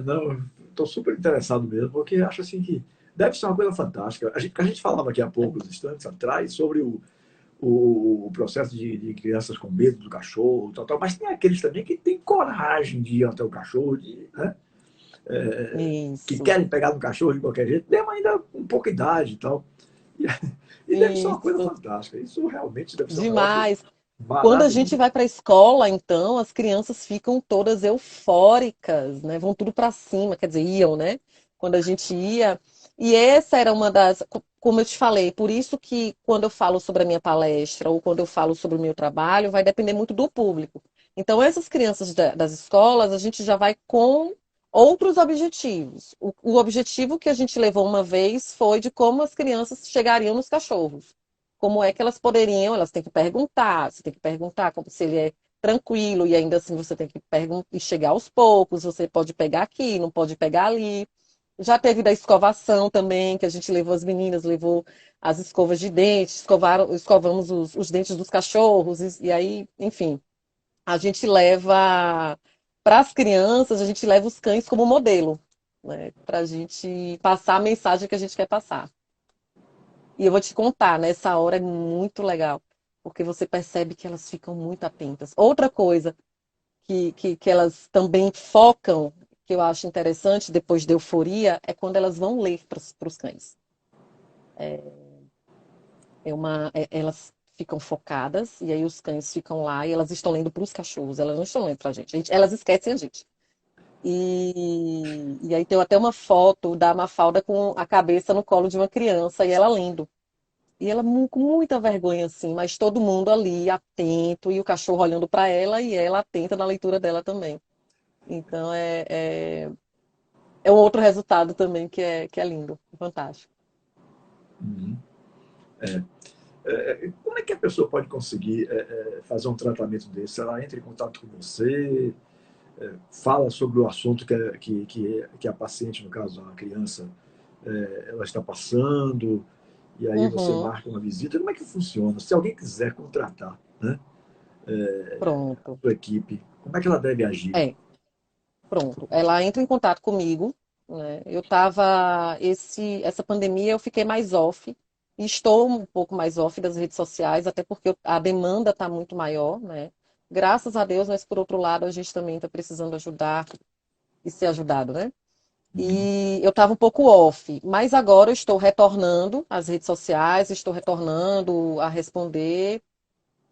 não, estou super interessado mesmo, porque acho assim que deve ser uma coisa fantástica. A gente falava aqui há poucos instantes atrás sobre o processo de crianças com medo do cachorro, tal, mas tem aqueles também que têm coragem de ir até o cachorro, que Isso, querem pegar no cachorro de qualquer jeito, mesmo ainda com pouca idade e tal. E, e deve ser uma coisa isso. fantástica. Isso realmente deve ser um negócio. Demais. Quando a gente Maravilha. vai para a escola, então, as crianças ficam todas eufóricas, né? Vão tudo para cima, quer dizer, iam, né? Quando a gente ia. E essa era uma das, como eu te falei, por isso que quando eu falo sobre a minha palestra ou quando eu falo sobre o meu trabalho, vai depender muito do público. Então, essas crianças das escolas, a gente já vai com outros objetivos. O objetivo que a gente levou uma vez foi de como as crianças chegariam nos cachorros. Como é que elas poderiam, elas têm que perguntar, você tem que perguntar como se ele é tranquilo, e ainda assim você tem que perguntar e chegar aos poucos, você pode pegar aqui, não pode pegar ali. Já teve da escovação também, que a gente levou as meninas, levou as escovas de dente, escovamos os dentes dos cachorros, e aí, enfim, a gente leva para as crianças, a gente leva os cães como modelo, né, para a gente passar a mensagem que a gente quer passar. E eu vou te contar, nessa hora é muito legal, porque você percebe que elas ficam muito atentas. Outra coisa que elas também focam, que eu acho interessante depois da euforia, é quando elas vão ler para os cães. Elas ficam focadas, e aí os cães ficam lá e elas estão lendo para os cachorros, elas não estão lendo para a gente. Elas esquecem a gente. E aí tem até uma foto da Mafalda com a cabeça no colo de uma criança e ela lendo. E ela com muita vergonha, assim, mas todo mundo ali atento, e o cachorro olhando para ela e ela atenta na leitura dela também. Então é um outro resultado também que é lindo, fantástico. Uhum. Como é que a pessoa pode conseguir fazer um tratamento desse? Ela entra em contato com você, fala sobre o assunto que a paciente, no caso a criança, ela está passando, e aí você Uhum, marca uma visita. Como é que funciona? Se alguém quiser contratar, né, a pronto. sua equipe, como é que ela deve agir? É, pronto. Ela entra em contato comigo, né? Essa pandemia eu fiquei mais off, e estou um pouco mais off das redes sociais, até porque a demanda está muito maior, né? Graças a Deus, mas por outro lado, a gente também está precisando ajudar e ser ajudado, né? Uhum. E eu estava um pouco off, mas agora eu estou retornando às redes sociais, estou retornando a responder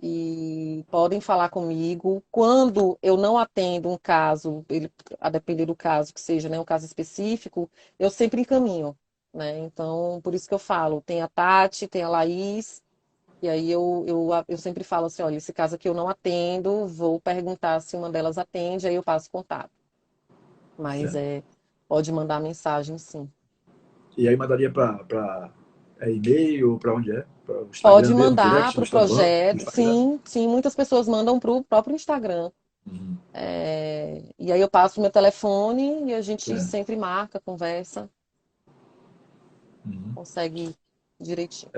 e podem falar comigo. Quando eu não atendo um caso, a depender do caso que seja, né, um caso específico, eu sempre encaminho, né? Então, por isso que eu falo, tem a Tati, tem a Laís, e aí eu sempre falo assim, olha, esse caso aqui eu não atendo, vou perguntar se uma delas atende, aí eu passo contato. Mas Certo. pode mandar mensagem, sim. E aí mandaria para e-mail, para onde é? Para o Instagram Pode mesmo, mandar direct para do o Do projeto. Instagram? Sim, sim, muitas pessoas mandam para o próprio Instagram. Uhum. E aí eu passo o meu telefone e a gente Certo. sempre marca, conversa, Uhum. consegue direitinho.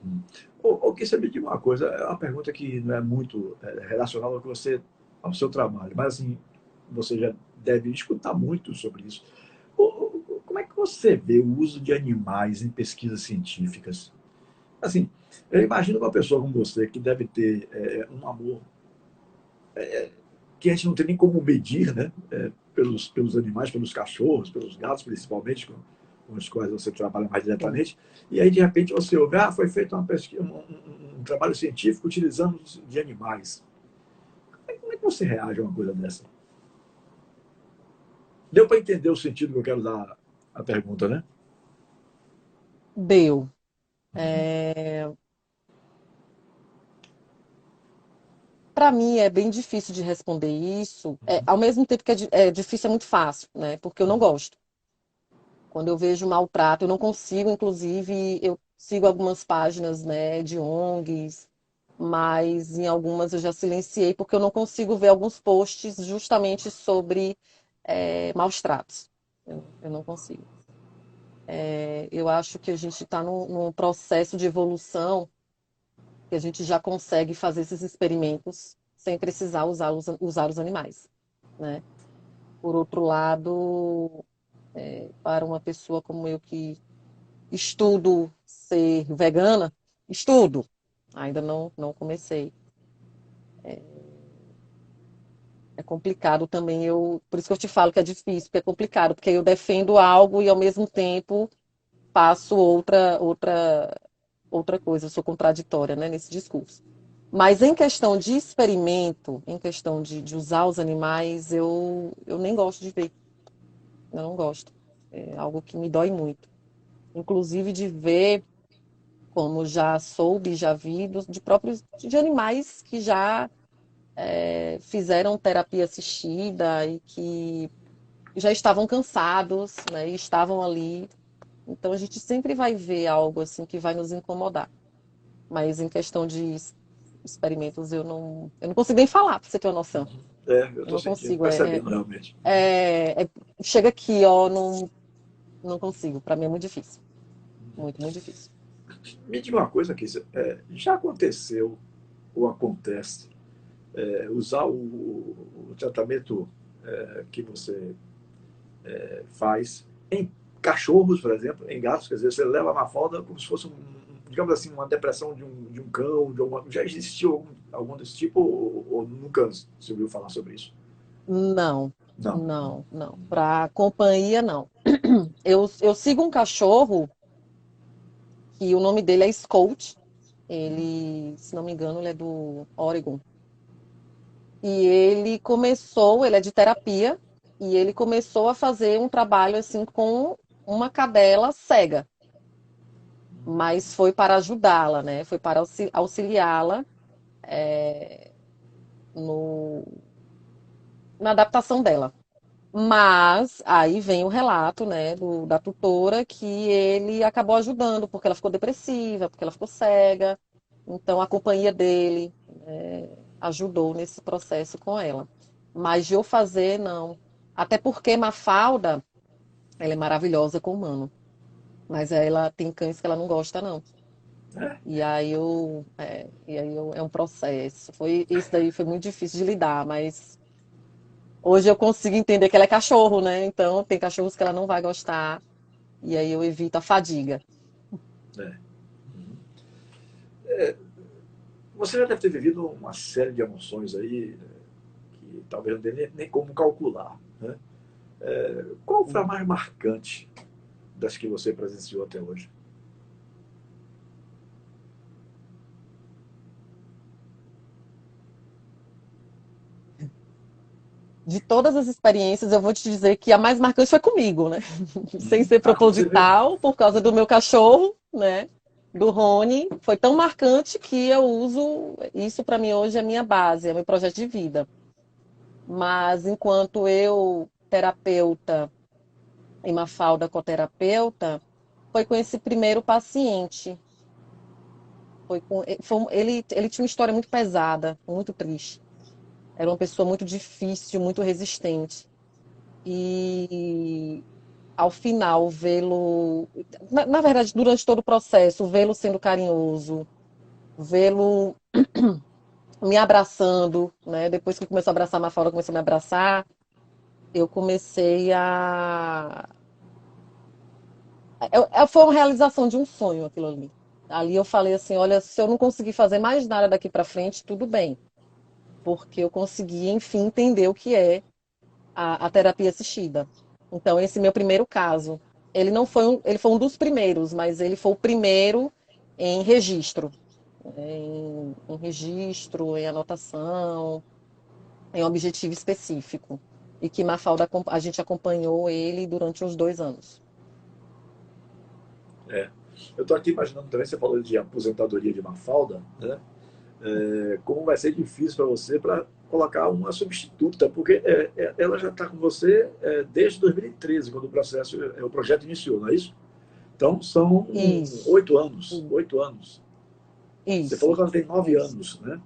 Uhum. Ou quer saber de uma coisa? É uma pergunta que não é muito relacionada ao seu trabalho, mas assim, você já deve escutar muito sobre isso. Como é que você vê o uso de animais em pesquisas científicas? Assim, eu imagino uma pessoa como você que deve ter um amor que a gente não tem nem como medir, né? Pelos animais, pelos cachorros, pelos gatos, principalmente, com os quais você trabalha mais Sim. diretamente. E aí, de repente, você ouve, foi feito uma pesquisa, um trabalho científico utilizando de animais. Como é que você reage a uma coisa dessa? Deu para entender o sentido que eu quero dar à pergunta, né? Deu. É, para mim é bem difícil de responder isso. Ao mesmo tempo que é difícil, é muito fácil, né? Porque eu não gosto. Quando eu vejo maltrato, eu não consigo, inclusive, eu sigo algumas páginas, né, de ONGs, mas em algumas eu já silenciei porque eu não consigo ver alguns posts justamente sobre maus tratos. Eu não consigo. Eu acho que a gente está num processo de evolução que a gente já consegue fazer esses experimentos sem precisar usar os animais, né? Por outro lado, para uma pessoa como eu que estudo ser vegana, estudo, ainda não comecei. É complicado também, por isso que eu te falo que é difícil, porque é complicado, porque eu defendo algo e ao mesmo tempo faço outra coisa, eu sou contraditória, né, nesse discurso. Mas em questão de experimento, em questão de usar os animais, eu nem gosto de ver. Eu não gosto. É algo que me dói muito. Inclusive de ver, como já soube, já vi, de próprios de animais que já fizeram terapia assistida e que já estavam cansados, né, e estavam ali. Então a gente sempre vai ver algo assim que vai nos incomodar. Mas em questão de experimentos, eu não consigo nem falar, para você ter uma noção. Eu Eu estou não sentindo, consigo. percebendo realmente. Chega aqui, ó, não consigo. Para mim é muito difícil. Muito, muito difícil. Me diga uma coisa aqui, já aconteceu ou acontece usar o tratamento que você faz em cachorros, por exemplo, em gatos, quer dizer, você leva a Mafalda como se fosse, digamos assim, uma depressão de um cão, já existiu algum desse tipo ou nunca se ouviu falar sobre isso? Não, Não. não, não. Para companhia, não. Eu sigo um cachorro que o nome dele é Scout. Ele, se não me engano, ele é do Oregon. E ele é de terapia, e ele começou a fazer um trabalho assim com uma cadela cega, mas foi para ajudá-la, né? Foi para auxiliá-la no, na adaptação dela. Mas aí vem o relato, né, da tutora que ele acabou ajudando porque ela ficou depressiva, porque ela ficou cega. Então a companhia dele ajudou nesse processo com ela. Mas de eu fazer, não. Até porque Mafalda, ela é maravilhosa com o humano. Mas ela tem cães que ela não gosta, não. É? E aí é um processo. Isso daí foi muito difícil de lidar, mas hoje eu consigo entender que ela é cachorro, né? Então tem cachorros que ela não vai gostar. E aí eu evito a fadiga. É. Você já deve ter vivido uma série de emoções aí que talvez não dê nem como calcular. Né? Qual foi a mais marcante das que você presenciou até hoje? De todas as experiências, eu vou te dizer que a mais marcante foi comigo, né? Sem ser Com você mesmo? proposital, por causa do meu cachorro, né? Do Rony. Foi tão marcante que eu uso isso para mim hoje é a minha base, é meu projeto de vida. Mas enquanto eu, terapeuta, e Mafalda coterapeuta, foi com esse primeiro paciente. Ele tinha uma história muito pesada, muito triste. Era uma pessoa muito difícil, muito resistente. E ao final, vê-lo. Na verdade, durante todo o processo, vê-lo sendo carinhoso, vê-lo me abraçando, né? Depois que começou a abraçar a Mafalda, começou a me abraçar, eu comecei a. Foi uma realização de um sonho aquilo ali. Ali eu falei assim: olha, se eu não conseguir fazer mais nada daqui para frente, tudo bem, porque eu consegui, enfim, entender o que é a terapia assistida. Então, esse meu primeiro caso, ele foi um dos primeiros, mas ele foi o primeiro em registro, né, em registro, em anotação, em objetivo específico. E que Mafalda, a gente acompanhou ele durante uns 2 anos. É. Eu estou aqui imaginando também, você falou de aposentadoria de Mafalda, né? Como vai ser difícil para você para colocar uma substituta, porque ela já está com você desde 2013, quando o projeto iniciou, não é isso? Então são Isso, 8 anos, 8 anos. Você falou isso, que ela tem nove isso. anos, né?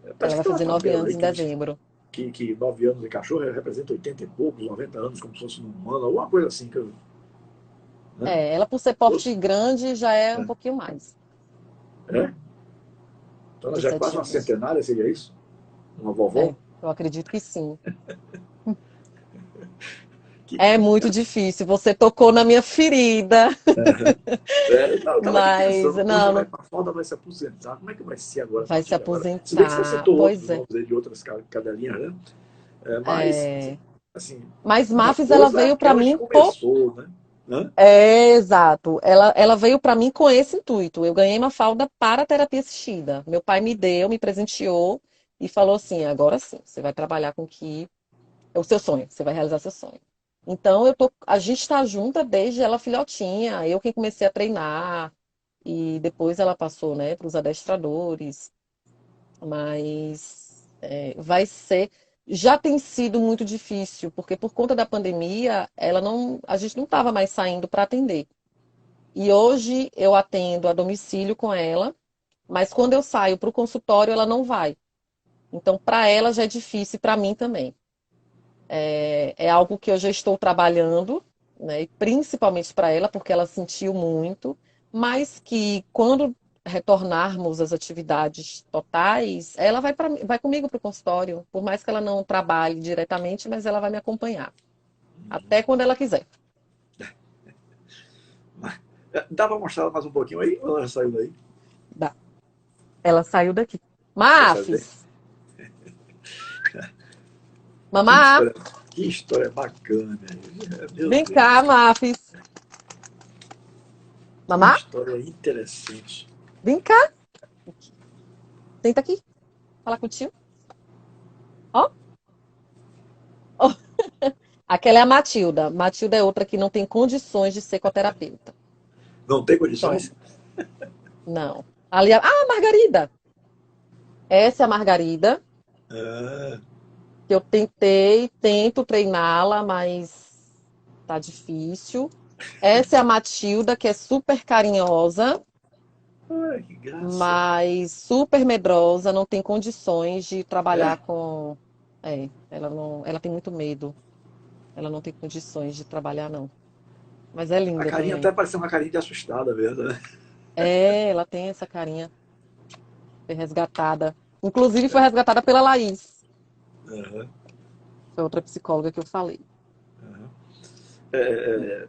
Ela Parece que vai tem uma fazer nove tabela anos aí em que diz dezembro. que 9 anos em cachorro representa 80 e poucos, 90 anos, como se fosse um humano, alguma coisa assim. Né? Ela por ser porte grande já é um pouquinho mais É? Então ela de já é quase 7 uma anos. centenária, seria isso? Uma vovó? Eu acredito que sim. Que É muito difícil. Você tocou na minha ferida, Não, eu estava aqui mas pensando, poxa, não a Falda vai se aposentar, como é que vai ser agora a vai se partir de agora? Se bem que você aposentar. citou outros Pois é. nomes aí de outras cadelinhas, né? Mas, É. assim, Mas uma Mafis, ela coisa é veio para aquela que mim por. começou, né? Né? É, exato. Ela veio para mim com esse intuito. Eu ganhei uma falda para terapia assistida. Meu pai me deu, me presenteou e falou assim: agora sim, você vai trabalhar com o que é o seu sonho, você vai realizar seu sonho. Então a gente está junta desde ela filhotinha. Eu quem comecei a treinar e depois ela passou, né, para os adestradores. Mas vai ser. Já tem sido muito difícil, porque por conta da pandemia, a gente não estava mais saindo para atender. E hoje eu atendo a domicílio com ela, mas quando eu saio para o consultório, ela não vai. Então, para ela já é difícil, para mim também. É algo que eu já estou trabalhando, né? E principalmente para ela, porque ela sentiu muito, mas que quando retornarmos às atividades totais, ela vai comigo para o consultório, por mais que ela não trabalhe diretamente, mas ela vai me acompanhar, até quando ela quiser. Dá para mostrar mais um pouquinho aí? Ou ela saiu daí? Dá. Ela saiu daqui. Já saiu daí? Mafis! Que Mamá! história, que história bacana. Meu Vem Deus do cá, céu. Mafis! Que Mamá? história interessante. Vem cá! Senta aqui, fala com o tio. Ó, ó. Aquela é a Matilda. Matilda é outra que não tem condições de ser coterapeuta. Não tem Então, condições? não. Ali, Margarida. Essa é a Margarida, Ah, que eu tentei, tento treiná-la, mas tá difícil. Essa é a Matilda, que é super carinhosa, ai, que graça. mas super medrosa, não tem condições de trabalhar É, com. Ela não, ela tem muito medo. Ela não tem condições de trabalhar, não. Mas é a linda carinha até também. parece uma carinha de assustada mesmo, né? Ela tem essa carinha, foi resgatada. Inclusive foi resgatada pela Laís, Aham, foi outra psicóloga que eu falei. aham. É,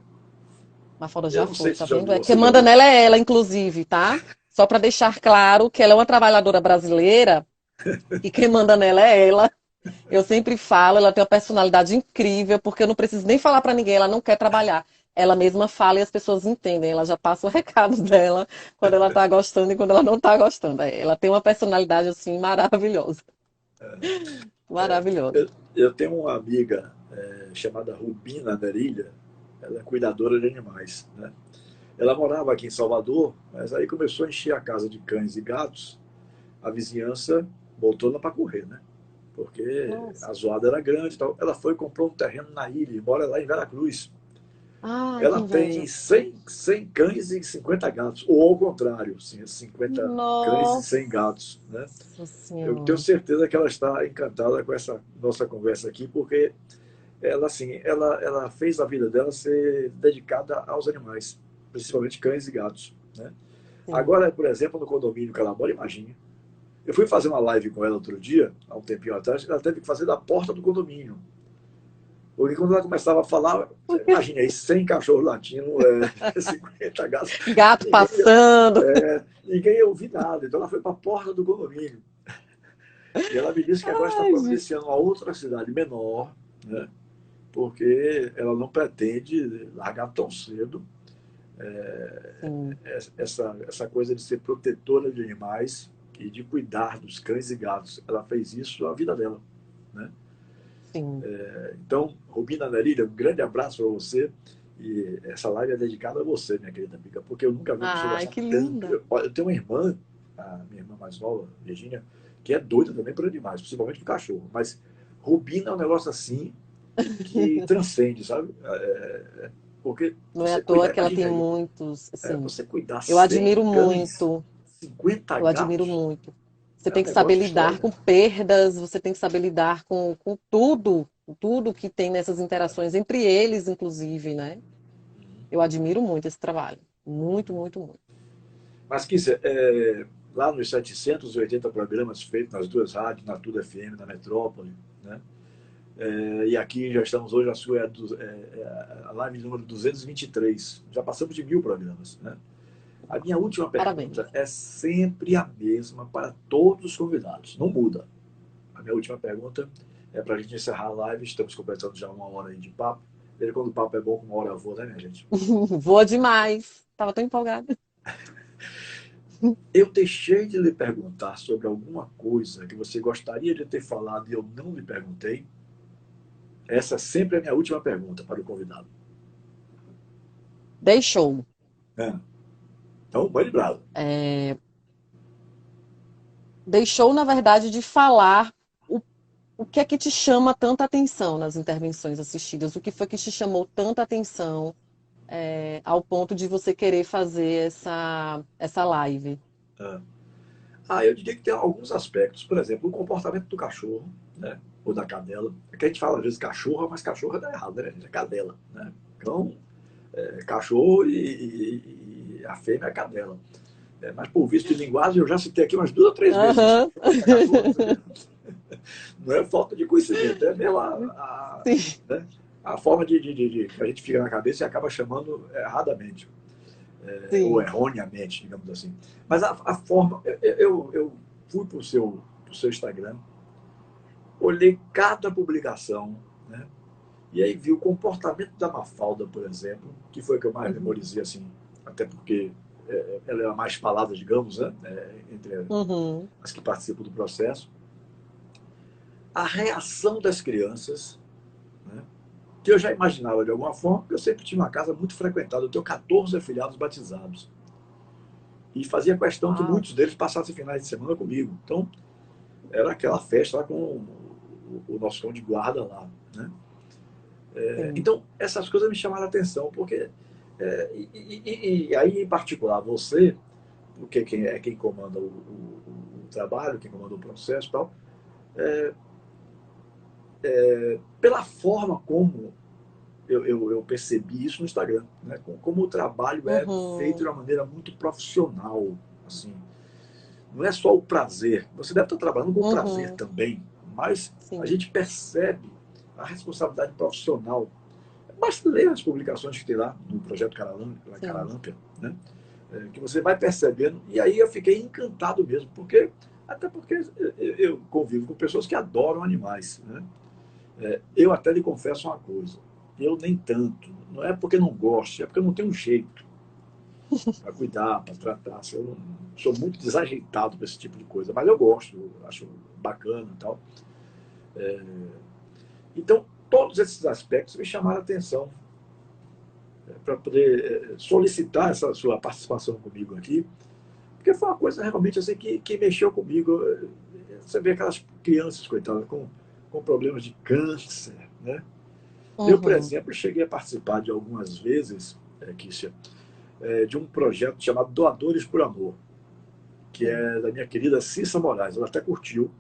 Mafalda eu já não sei foi, se tá vendo? você Quem já manda ouviu. nela é ela, inclusive, tá? Só para deixar claro que ela é uma trabalhadora brasileira e quem manda nela é ela. Eu sempre falo, ela tem uma personalidade incrível, porque eu não preciso nem falar para ninguém, ela não quer trabalhar. Ela mesma fala e as pessoas entendem. Ela já passa o recado dela quando ela tá gostando e quando ela não tá gostando. Ela tem uma personalidade assim maravilhosa. Maravilhosa. Eu tenho uma amiga chamada Rubina Nerilha, ela é cuidadora de animais, né? Ela morava aqui em Salvador, mas aí começou a encher a casa de cães e gatos, a vizinhança botou ela para correr, né? Porque Nossa. a zoada era grande e tal. Ela foi e comprou um terreno na ilha e mora lá em Veracruz. Ai, que Ela tem inveja. 100 cães e 50 gatos, ou ao contrário, 50 cães e 100 Nossa gatos, né? Eu tenho Senhora. certeza que ela está encantada com essa nossa conversa aqui, porque ela, assim, ela fez a vida dela ser dedicada aos animais, principalmente cães e gatos, né? Sim. Agora, por exemplo, no condomínio que ela mora, imagine. Eu fui fazer uma live com ela outro dia, há um tempinho atrás, ela teve que fazer da porta do condomínio. Porque quando ela começava a falar, imagine aí, 100 cachorros latindo, 50 gatos, Gato ninguém, passando. ninguém ia ouvir nada. Então ela foi para a porta do condomínio. E ela me disse que agora está Ai, gente. providenciando uma outra cidade menor, né? Porque ela não pretende largar tão cedo Sim, essa coisa de ser protetora de animais e de cuidar dos cães e gatos. Ela fez isso a vida dela, né? sim. Então, Rubina Nerilha, um grande abraço para você. E essa live é dedicada a você, minha querida amiga, porque eu nunca vi uma pessoa Ai, gostar que tanto. linda. Eu tenho uma irmã, a minha irmã mais nova, Virginia, que é doida também por animais, principalmente por cachorro. Mas Rubina é um negócio assim que transcende, sabe? Porque Não é à você toa cuidar, que ela imagina tem aí, muitos, assim. você cuidar Eu 100 admiro cães, muito, 50 eu admiro gatos, muito. Você é um tem que saber negócio lidar com extraordinário. perdas, você tem que saber lidar com tudo que tem nessas interações, entre eles, inclusive, né? Eu admiro muito esse trabalho. Muito, muito, muito. Mas, Kícia, lá nos 780 programas feitos nas duas rádios, na Tudo FM, na Metrópole, né? E aqui já estamos hoje, a sua a live número 223. Já passamos de 1.000 programas, né? A minha última Parabéns. pergunta é sempre a mesma para todos os convidados, não muda. A minha última pergunta é para a gente encerrar a live, estamos completando já uma hora aí de papo. Ele, quando o papo é bom, com uma hora voa, né, minha gente? Voa demais. Tava tão empolgada. Eu deixei de lhe perguntar sobre alguma coisa que você gostaria de ter falado e eu não lhe perguntei. Essa é sempre a minha última pergunta para o convidado. Deixou. É. Então, vai lembrado. É, deixou, na verdade, de falar o que é que te chama tanta atenção nas intervenções assistidas? O que foi que te chamou tanta atenção, ao ponto de você querer fazer essa live? É. Eu diria que tem alguns aspectos. Por exemplo, o comportamento do cachorro, né? Ou da cadela. É que a gente fala às vezes cachorra, mas cachorra dá errado, né? É cadela, né? Então, cachorro e a fêmea é cadela. Mas por visto de linguagem, eu já citei aqui umas 2 ou 3 vezes. Aham. Cachorro, não é falta de conhecimento, é mesmo Sim, né, a forma que a gente fica na cabeça e acaba chamando erradamente, ou sim. erroneamente, digamos assim. Mas a forma. Eu fui para o seu Instagram, olhei cada publicação, né? E aí vi o comportamento da Mafalda, por exemplo, que foi o que eu mais Uhum. memorizei, assim, até porque ela é a mais falada, digamos, né? Entre Uhum. as que participam do processo. A reação das crianças, né? Que eu já imaginava de alguma forma, porque eu sempre tinha uma casa muito frequentada. Eu tenho 14 afilhados batizados. E fazia questão que Uau. muitos deles passassem finais de semana comigo. Então, era aquela festa lá com o nosso cão de guarda lá, né? Sim. Então, essas coisas me chamaram a atenção, porque. E aí, em particular, você, porque quem comanda o trabalho, quem comanda o processo e tal, pela forma como eu percebi isso no Instagram, né? Como o trabalho é feito de Uhum. uma maneira muito profissional, assim. Não é só o prazer. Você deve estar trabalhando com prazer Uhum. também, mas a Sim. gente percebe a responsabilidade profissional. Basta ler as publicações que tem lá no projeto Sim. Caralâmpia, né? Que você vai percebendo. E aí eu fiquei encantado mesmo, até porque eu convivo com pessoas que adoram animais, né? Eu até lhe confesso uma coisa, eu nem tanto. Não é porque não gosto, é porque eu não tenho jeito para cuidar, para tratar. Eu não, sou muito desajeitado para esse tipo de coisa, mas eu gosto, eu acho bacana e tal. Então, todos esses aspectos me chamaram a atenção para poder solicitar essa sua participação comigo aqui, porque foi uma coisa realmente assim que mexeu comigo. Você vê aquelas crianças, coitadas, com problemas de câncer, né? Eu, por Uhum. exemplo, cheguei a participar de algumas vezes, Kícia, de um projeto chamado Doadores por Amor, que Sim. é da minha querida Cissa Moraes. Ela até curtiu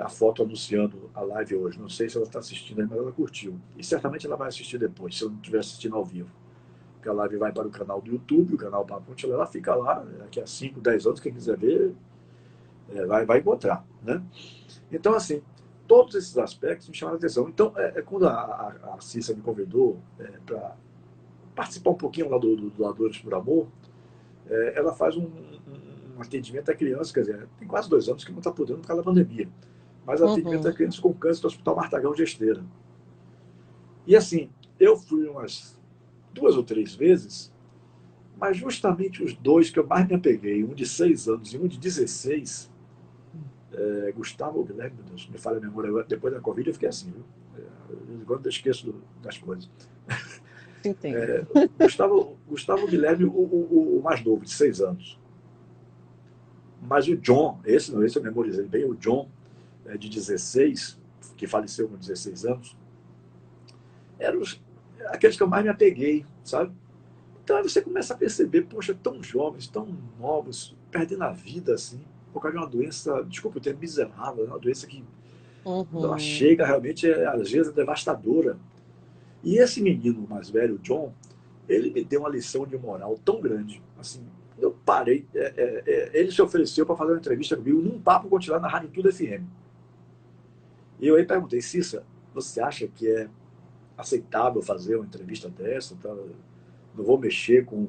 a foto anunciando a live hoje. Não sei se ela está assistindo aí, mas ela curtiu. E certamente ela vai assistir depois, se eu não estiver assistindo ao vivo. Porque a live vai para o canal do YouTube, o canal Papo Continua, ela fica lá, daqui a 5, 10 anos, quem quiser ver, vai encontrar. Né? Então, assim, todos esses aspectos me chamaram a atenção. Então, quando a Cissa me convidou para participar um pouquinho lá do Doadores por Amor, ela faz um atendimento a crianças, quer dizer, tem quase 2 anos que não está podendo por causa da pandemia, mas atendimento a Uhum. crianças com câncer do Hospital Martagão de Esteira. E assim, eu fui umas 2 ou 3 vezes, mas justamente os dois que eu mais me apeguei, um de 6 anos e um de 16, Gustavo Guilherme, meu Deus, me falha a memória, depois da Covid eu fiquei assim, viu? De vez em quando eu esqueço das coisas. Entendo. Gustavo Guilherme, o mais novo, de 6 anos. Mas o John, esse não, esse eu memorizei bem, o John, de 16, que faleceu com 16 anos, eram aqueles que eu mais me apeguei, sabe? Então aí você começa a perceber, poxa, tão jovens, tão novos, perdendo a vida assim, por causa de uma doença, desculpa o termo, miserável, uma doença que, quando ela Uhum. chega, realmente, às vezes, é devastadora. E esse menino mais velho, o John, ele me deu uma lição de moral tão grande. Assim, eu parei, ele se ofereceu para fazer uma entrevista comigo num papo continuar na Rádio Tudo FM. E eu aí perguntei, Cissa, você acha que é aceitável fazer uma entrevista dessa? Tá? Não vou mexer com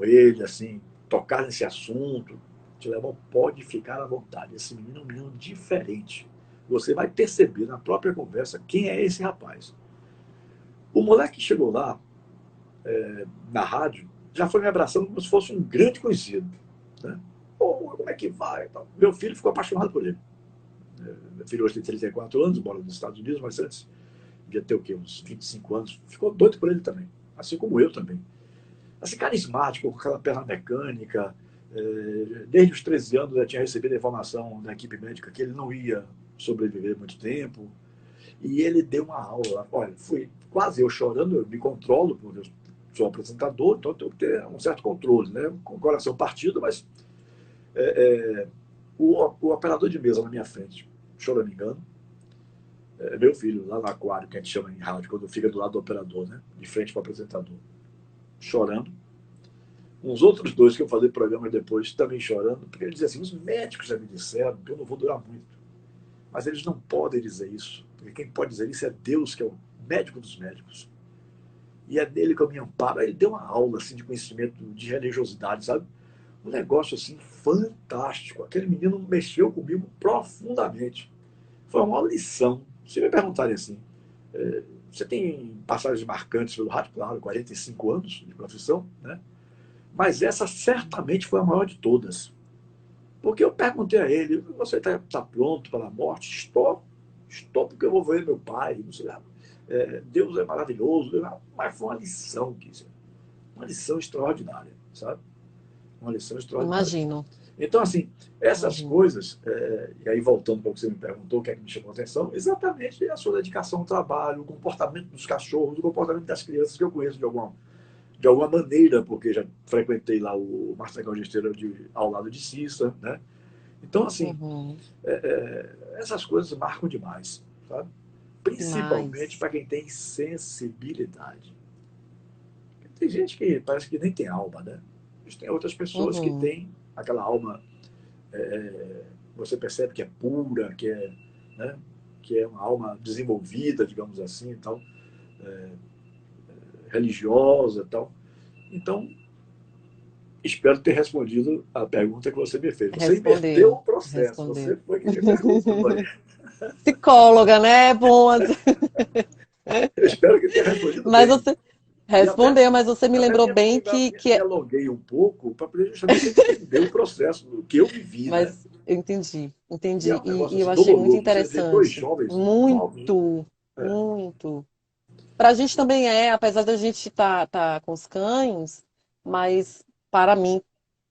ele, assim, tocar nesse assunto. Tilemão, pode ficar à vontade. Esse menino é um menino diferente. Você vai perceber na própria conversa quem é esse rapaz. O moleque que chegou lá, na rádio, já foi me abraçando como se fosse um grande conhecido. Né? Pô, como é que vai? Meu filho ficou apaixonado por ele. Meu filho hoje tem 34 anos, mora nos Estados Unidos, mas antes devia ter o quê? Uns 25 anos. Ficou doido por ele também. Assim como eu também. Assim, carismático, com aquela perna mecânica. Desde os 13 anos eu tinha recebido a informação da equipe médica que ele não ia sobreviver muito tempo. E ele deu uma aula. Olha, fui quase eu chorando, eu me controlo, porque eu sou apresentador, então eu tenho que ter um certo controle, né? Com o coração partido, mas o operador de mesa na minha frente, choramingando, meu filho, lá no aquário, que a gente chama em rádio, quando fica do lado do operador, né? De frente para o apresentador, chorando. Uns outros dois que eu falei programas depois também chorando, porque ele dizia assim: os médicos já me disseram que eu não vou durar muito. Mas eles não podem dizer isso, porque quem pode dizer isso é Deus, que é o médico dos médicos. E é nele que eu me amparo. Aí ele deu uma aula assim, de conhecimento de religiosidade, sabe? Um negócio assim fantástico. Aquele menino mexeu comigo profundamente. Foi uma lição. Se me perguntarem assim, você tem passagens marcantes pelo rádio? Claro, 45 anos de profissão, né? Mas essa certamente foi a maior de todas. Porque eu perguntei a ele: você está pronto para a morte? Estou. Estou porque eu vou ver meu pai. Não sei lá. Deus é maravilhoso. Mas foi uma lição, Kísia. Uma lição extraordinária, sabe? Uma lição extraordinária. Imagino. Então, assim, essas Imagino. coisas, e aí voltando para o que você me perguntou, o que é que me chamou a atenção, exatamente a sua dedicação ao trabalho, o comportamento dos cachorros, o comportamento das crianças, que eu conheço de alguma maneira, porque já frequentei lá o Marcelo Gesteira ao lado de Cissa, né? Então, assim, Uhum. essas coisas marcam demais, sabe? Principalmente Demais. para quem tem sensibilidade. Tem gente que parece que nem tem alma, né? Mas tem outras pessoas que Uhum. têm aquela alma, você percebe que é pura, né? Que é uma alma desenvolvida, digamos assim, tal, religiosa, tal. Então, espero ter respondido a pergunta que você me fez. Você inverteu Respondeu. o processo, você Respondeu. foi que me perguntou aí. Psicóloga, né? É bom. Eu espero que tenha respondido Mas bem. você E até, respondeu, mas você me até lembrou me, bem me, que, me, que me é. alonguei um pouco para poder justamente entender o processo do que eu vivi, né? Mas eu entendi, E é entendi. um negócio E eu assim achei muito doloroso. Você vê dois interessante. jovens novinhos. Muito, É. muito. Para a gente também é, apesar da gente tá com os cães, mas para mim,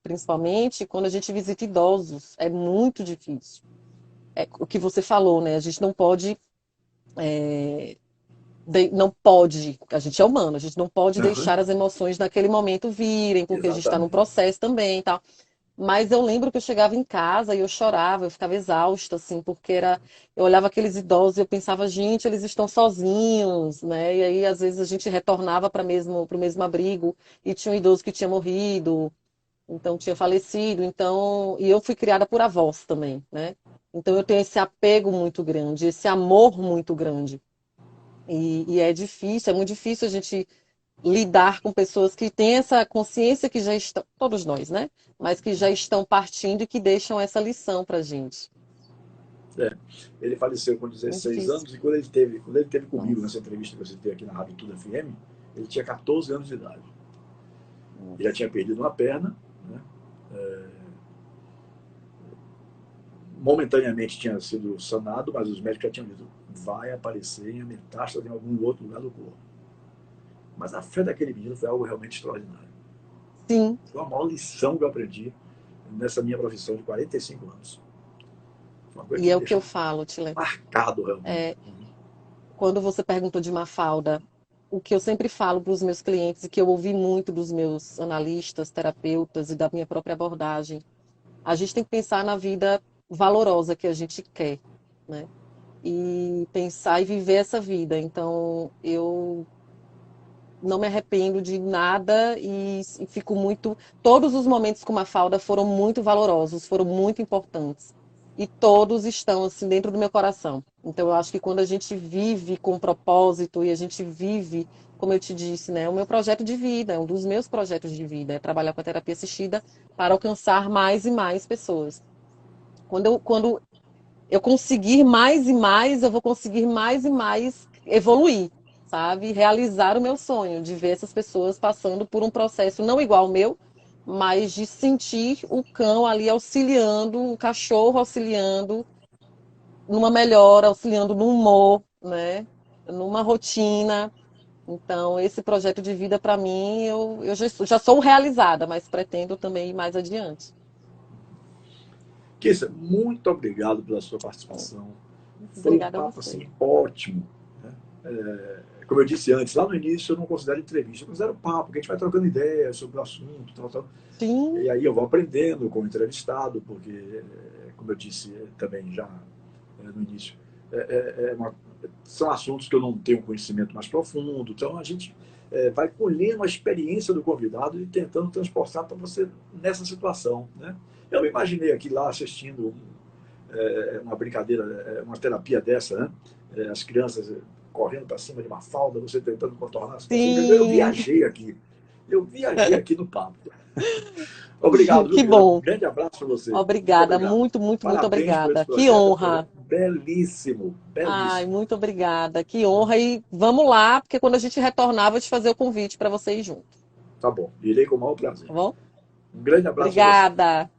principalmente, quando a gente visita idosos, é muito difícil. É o que você falou, né? A gente não pode, não pode, a gente é humano, a gente não pode Uhum. deixar as emoções naquele momento virem, porque a gente está num Exatamente. processo também e tal. Mas eu lembro que eu chegava em casa e eu chorava, eu ficava exausta, assim, porque eu olhava aqueles idosos e eu pensava: gente, eles estão sozinhos, né? E aí, às vezes, a gente retornava para o mesmo abrigo e tinha um idoso que tinha morrido, então tinha falecido, então, e eu fui criada por avós também, né? Então eu tenho esse apego muito grande, esse amor muito grande. E é difícil, é muito difícil a gente lidar com pessoas que têm essa consciência que já estão, todos nós, né? Mas que já estão partindo e que deixam essa lição pra gente. É. Ele faleceu com Muito 16 difícil. anos e quando ele teve comigo Nossa. nessa entrevista que você tem aqui na Rádio Tudo FM, ele tinha 14 anos de idade. Ele já Nossa. tinha perdido uma perna, né? Momentaneamente tinha sido sanado, mas os médicos já tinham dito: vai aparecer em metástase em algum outro lugar do corpo. Mas a fé daquele menino foi algo realmente extraordinário. Sim, Foi a maior lição que eu aprendi nessa minha profissão de 45 anos. Foi uma coisa e que é me o que eu deixou falo, Tile. marcado realmente. É, quando você perguntou de Mafalda, o que eu sempre falo para os meus clientes e que eu ouvi muito dos meus analistas, terapeutas e da minha própria abordagem, a gente tem que pensar na vida valorosa que a gente quer, né? E pensar e viver essa vida. Então, eu não me arrependo de nada e fico muito. Todos os momentos com Mafalda foram muito valorosos, foram muito importantes. E todos estão assim dentro do meu coração. Então eu acho que quando a gente vive com propósito e a gente vive, como eu te disse, né, o meu projeto de vida, é um dos meus projetos de vida, é trabalhar com a terapia assistida para alcançar mais e mais pessoas. Quando eu conseguir mais e mais, eu vou conseguir mais e mais evoluir. sabe? Realizar o meu sonho de ver essas pessoas passando por um processo não igual ao meu, mas de sentir o cão ali auxiliando, o cachorro auxiliando numa melhora, auxiliando no humor, né? Numa rotina. Então, esse projeto de vida, para mim, eu já sou realizada, mas pretendo também ir mais adiante. Kissa, muito obrigado pela sua participação. Foi um Obrigada a papo você. assim ótimo, né? Como eu disse antes, lá no início eu não considero entrevista, eu considero papo, que a gente vai trocando ideias sobre o assunto, tal, tal. Sim, E aí eu vou aprendendo com o entrevistado, porque, como eu disse também já no início, são assuntos que eu não tenho conhecimento mais profundo, então a gente vai colhendo a experiência do convidado e tentando transportar para você nessa situação. Né? Eu me imaginei aqui lá assistindo uma brincadeira, uma terapia dessa, né? As crianças correndo para cima de uma falda, você tentando contornar a situação. sim. Eu viajei aqui no papo. Obrigado, viu, Que Guilherme? Um bom. grande abraço para você. Muito Obrigada, obrigado. muito, muito, muito Parabéns por esse obrigada. Que projeto. É um projeto honra. belíssimo, Ai, belíssimo. muito obrigada. Que honra. E vamos lá, porque quando a gente retornar, eu vou te fazer o convite para você ir junto. Tá bom, irei com o maior prazer. Tá bom? Um grande abraço a você. Obrigada.